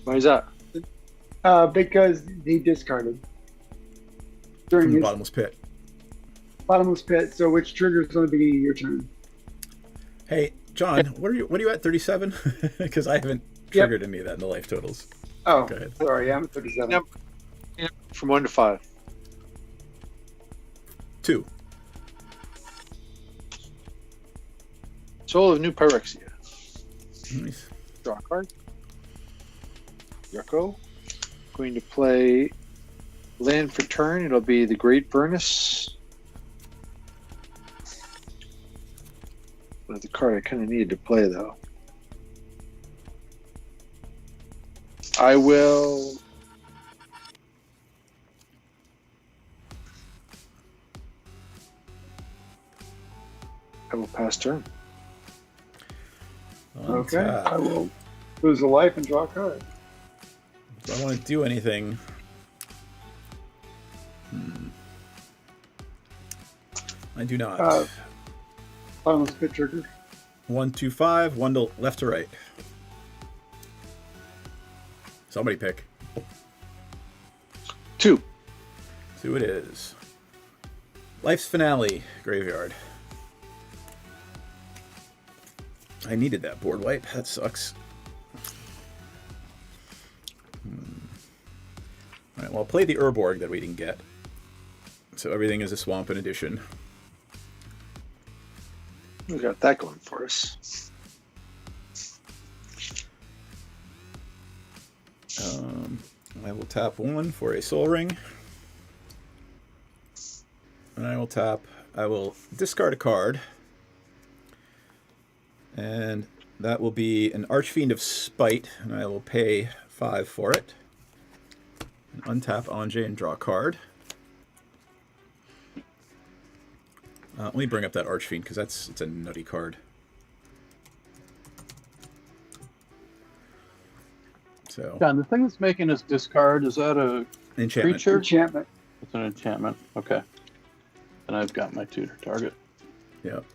Speaker 10: Why is that?
Speaker 12: Because he discarded during
Speaker 1: From the
Speaker 12: his
Speaker 1: bottomless pit.
Speaker 12: bottomless pit. So which triggers on the beginning of your turn?
Speaker 1: Hey, John, what are you at? 37? Because I haven't triggered any of that in the life totals.
Speaker 12: Oh,
Speaker 1: Go ahead.
Speaker 12: sorry, yeah, I'm at 37.
Speaker 10: Yep. From 1 to 5.
Speaker 1: 2.
Speaker 10: Soul of New Pyrexia.
Speaker 1: Nice.
Speaker 10: Draw a card. Yucko. Going to play land for turn. It'll be the Great Furnace. That's the card I kind of needed to play, though. I will. Pass turn.
Speaker 12: Okay,
Speaker 1: Untap.
Speaker 12: I will lose a life and draw a card.
Speaker 1: Do I want to do anything? I do not.
Speaker 12: Bottomless pit trigger.
Speaker 1: 1, 2, 5. 1 to left to right. Somebody pick.
Speaker 10: 2.
Speaker 1: 2 it is. Life's Finale, Graveyard. I needed that board wipe. That sucks. Alright, well, I'll play the Urborg that we didn't get. So everything is a Swamp in addition.
Speaker 10: We got that going for us.
Speaker 1: I will tap 1 for a Soul Ring. And I will discard a card. And that will be an Archfiend of Spite, and I will pay 5 for it. And untap Anjay and draw a card. Let me bring up that Archfiend, because it's a nutty card. So
Speaker 11: John, the thing that's making us discard, is that a
Speaker 1: enchantment.
Speaker 11: creature?
Speaker 12: Enchantment.
Speaker 11: It's an enchantment. Okay. And I've got my tutor target.
Speaker 1: Yep.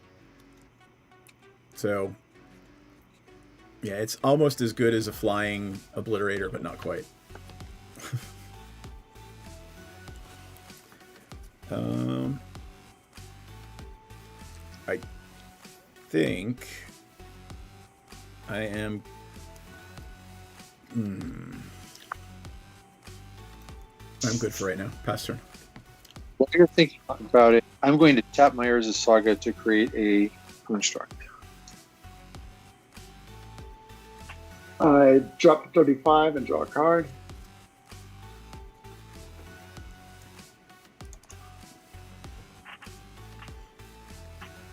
Speaker 1: So, yeah, it's almost as good as a flying obliterator, but not quite. I think I am. I'm good for right now. Pass turn.
Speaker 10: While you're thinking about it, I'm going to tap my Urza Saga to create a construct.
Speaker 12: I drop to 35 and draw a card.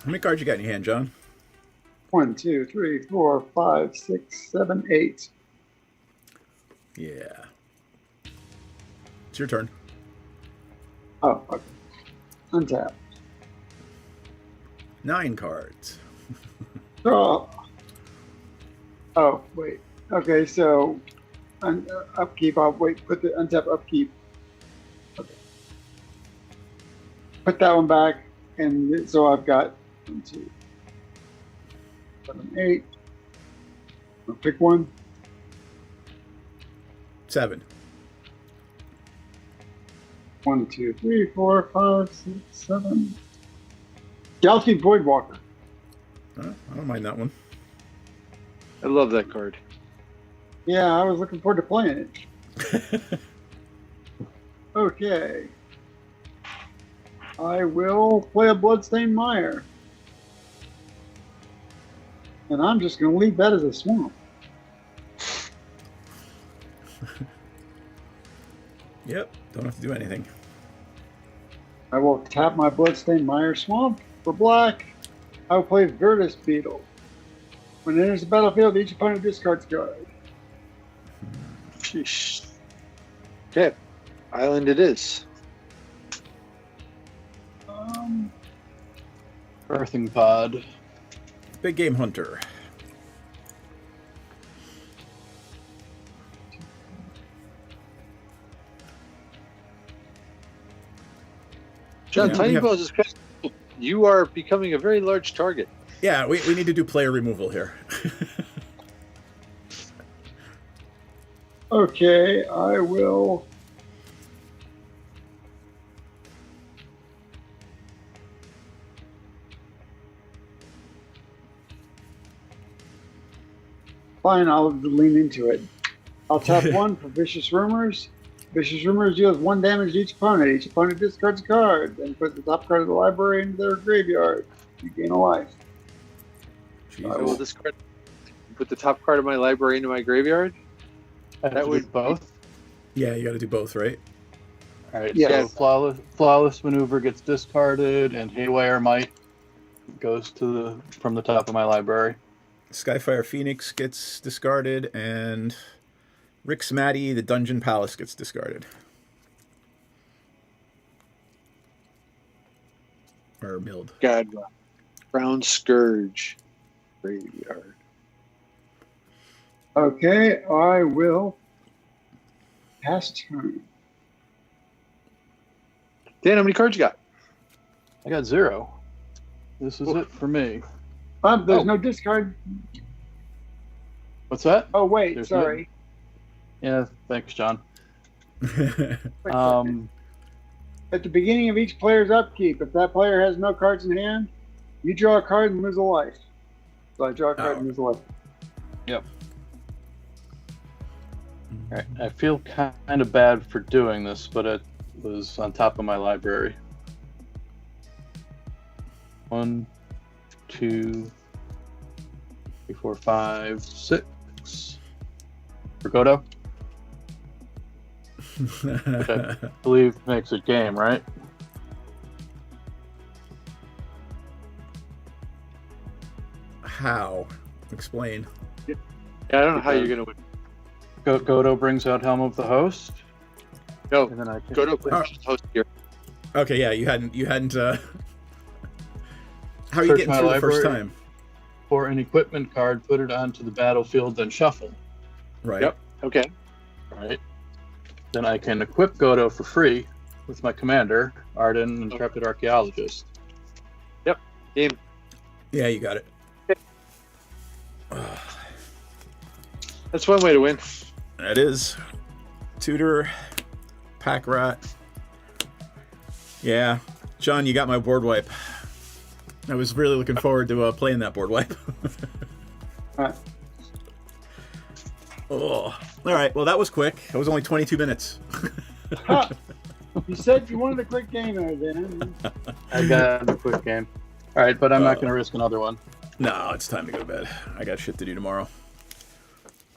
Speaker 1: How many cards you got in your hand, John?
Speaker 12: 1, 2, 3, 4, 5, 6, 7, 8.
Speaker 1: Yeah. It's your turn.
Speaker 12: Oh, okay. Untap.
Speaker 1: 9 cards.
Speaker 12: Draw. Oh, wait. Okay, so upkeep. I'll wait. Put the untap upkeep. Okay. Put that one back, and so I've got 1, 2, 7, 8. I'll pick one.
Speaker 1: 7.
Speaker 12: 1, 2, 3, 4, 5, 6, 7. Galaxy Voidwalker.
Speaker 1: I don't mind that one.
Speaker 10: I love that card.
Speaker 12: Yeah, I was looking forward to playing it. Okay. I will play a Bloodstained Mire. And I'm just going to leave that as a swamp.
Speaker 1: Yep, don't have to do anything.
Speaker 12: I will tap my Bloodstained Mire Swamp for black. I will play Virtus Beetle. When it enters the battlefield, each opponent discards a card.
Speaker 10: Sheesh. Okay, island it is.
Speaker 11: Earthing Pod.
Speaker 1: Big Game Hunter.
Speaker 10: John,
Speaker 1: Yeah,
Speaker 10: Tiny Balls is kind of, you are becoming a very large target.
Speaker 1: Yeah, we need to do player removal here.
Speaker 12: Okay, I will. Fine, I'll lean into it. I'll tap 1 for Vicious Rumors. Vicious Rumors deals 1 damage to each opponent. Each opponent discards a card, then put the top card of the library into their graveyard. You gain a life.
Speaker 10: I will discard. Put the top card of my library into my graveyard.
Speaker 11: That would both.
Speaker 1: Yeah, you got to do both, right?
Speaker 11: All right.
Speaker 10: Yes.
Speaker 11: So flawless maneuver gets discarded, and Haywire Might goes to from the top of my library.
Speaker 1: Skyfire Phoenix gets discarded, and Rick Smatty, the Dungeon Palace, gets discarded. Or milled.
Speaker 10: God, Brown Scourge. Graveyard.
Speaker 12: Okay, I will pass turn.
Speaker 10: Dan, how many cards you got?
Speaker 11: I got 0. This is it for me.
Speaker 12: There's no discard.
Speaker 11: What's that?
Speaker 12: Oh, wait,
Speaker 11: There's
Speaker 12: sorry.
Speaker 11: Yeah, thanks, John.
Speaker 12: At the beginning of each player's upkeep, if that player has no cards in hand, you draw a card and lose a life. So I draw a card and lose a life.
Speaker 11: Yep. All right. I feel kind of bad for doing this, but it was on top of my library. 1, 2, 3, 4, 5, 6. For Godo? Which I believe makes it game, right?
Speaker 1: How? Explain.
Speaker 10: Yeah, I don't know how you're gonna win.
Speaker 11: Godo brings out Helm of the Host.
Speaker 10: No,
Speaker 11: and then I can...
Speaker 10: Godo brings out Host here.
Speaker 1: Okay, yeah, you hadn't. How are you getting through the first time?
Speaker 11: For an equipment card, put it onto the battlefield, then shuffle.
Speaker 1: Right.
Speaker 10: Yep. Okay.
Speaker 11: Right. Then I can equip Godo for free with my commander, Arden, Intrepid Archaeologist.
Speaker 10: Yep. Game.
Speaker 1: Yeah, you got it.
Speaker 10: That's one way to win.
Speaker 1: That is. Tutor, Pack Rat. Yeah. John, you got my board wipe. I was really looking forward to playing that board wipe. Oh. All right. Well, that was quick. It was only 22 minutes.
Speaker 12: You said you wanted a quick game out then.
Speaker 11: I got a quick game. All right, but I'm not going to risk another one.
Speaker 1: No, it's time to go to bed. I got shit to do tomorrow.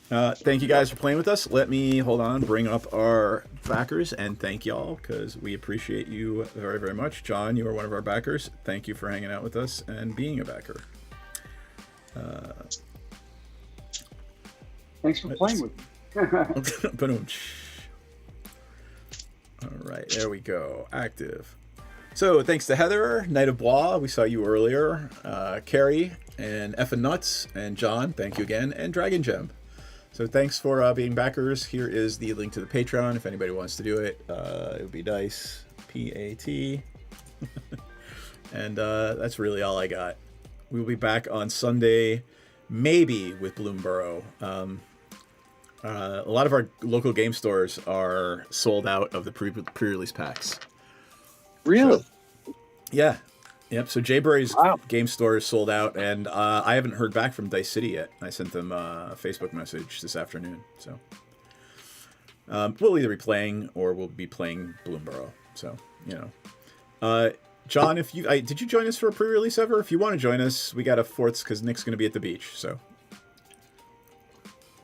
Speaker 1: Thank you guys for playing with us. Let me, bring up our backers and thank y'all because we appreciate you very, very much. John, you are one of our backers. Thank you for hanging out with us and being a backer.
Speaker 12: Thanks for playing with me.
Speaker 1: All right, there we go. Active. So thanks to Heather, Knight of Bois, we saw you earlier, Carrie, and Effin Nuts, and John, thank you again, and Dragon Gem. So thanks for being backers. Here is the link to the Patreon if anybody wants to do it. It would be Dice, P-A-T. And that's really all I got. We will be back on Sunday, maybe with Bloomborough. A lot of our local game stores are sold out of the pre-release packs.
Speaker 10: Really?
Speaker 1: So, yeah. Yep. So Jayberry's game store is sold out, and I haven't heard back from Dice City yet. I sent them a Facebook message this afternoon. So we'll either be playing or we'll be playing Bloomborough. So John, if you did you join us for a pre-release ever? If you want to join us, we got a fourth because Nick's going to be at the beach. So.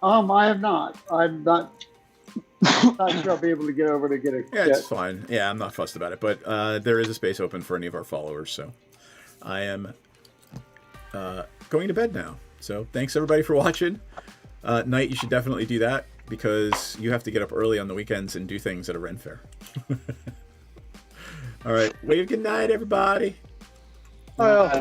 Speaker 12: I have not. I'm not sure I'll be able to get over to get a.
Speaker 1: Yeah, it's fine. Yeah, I'm not fussed about it, but there is a space open for any of our followers, so I am going to bed now. So thanks everybody for watching. Knight, you should definitely do that because you have to get up early on the weekends and do things at a Ren Fair. All right, wave good night, everybody.
Speaker 11: Well,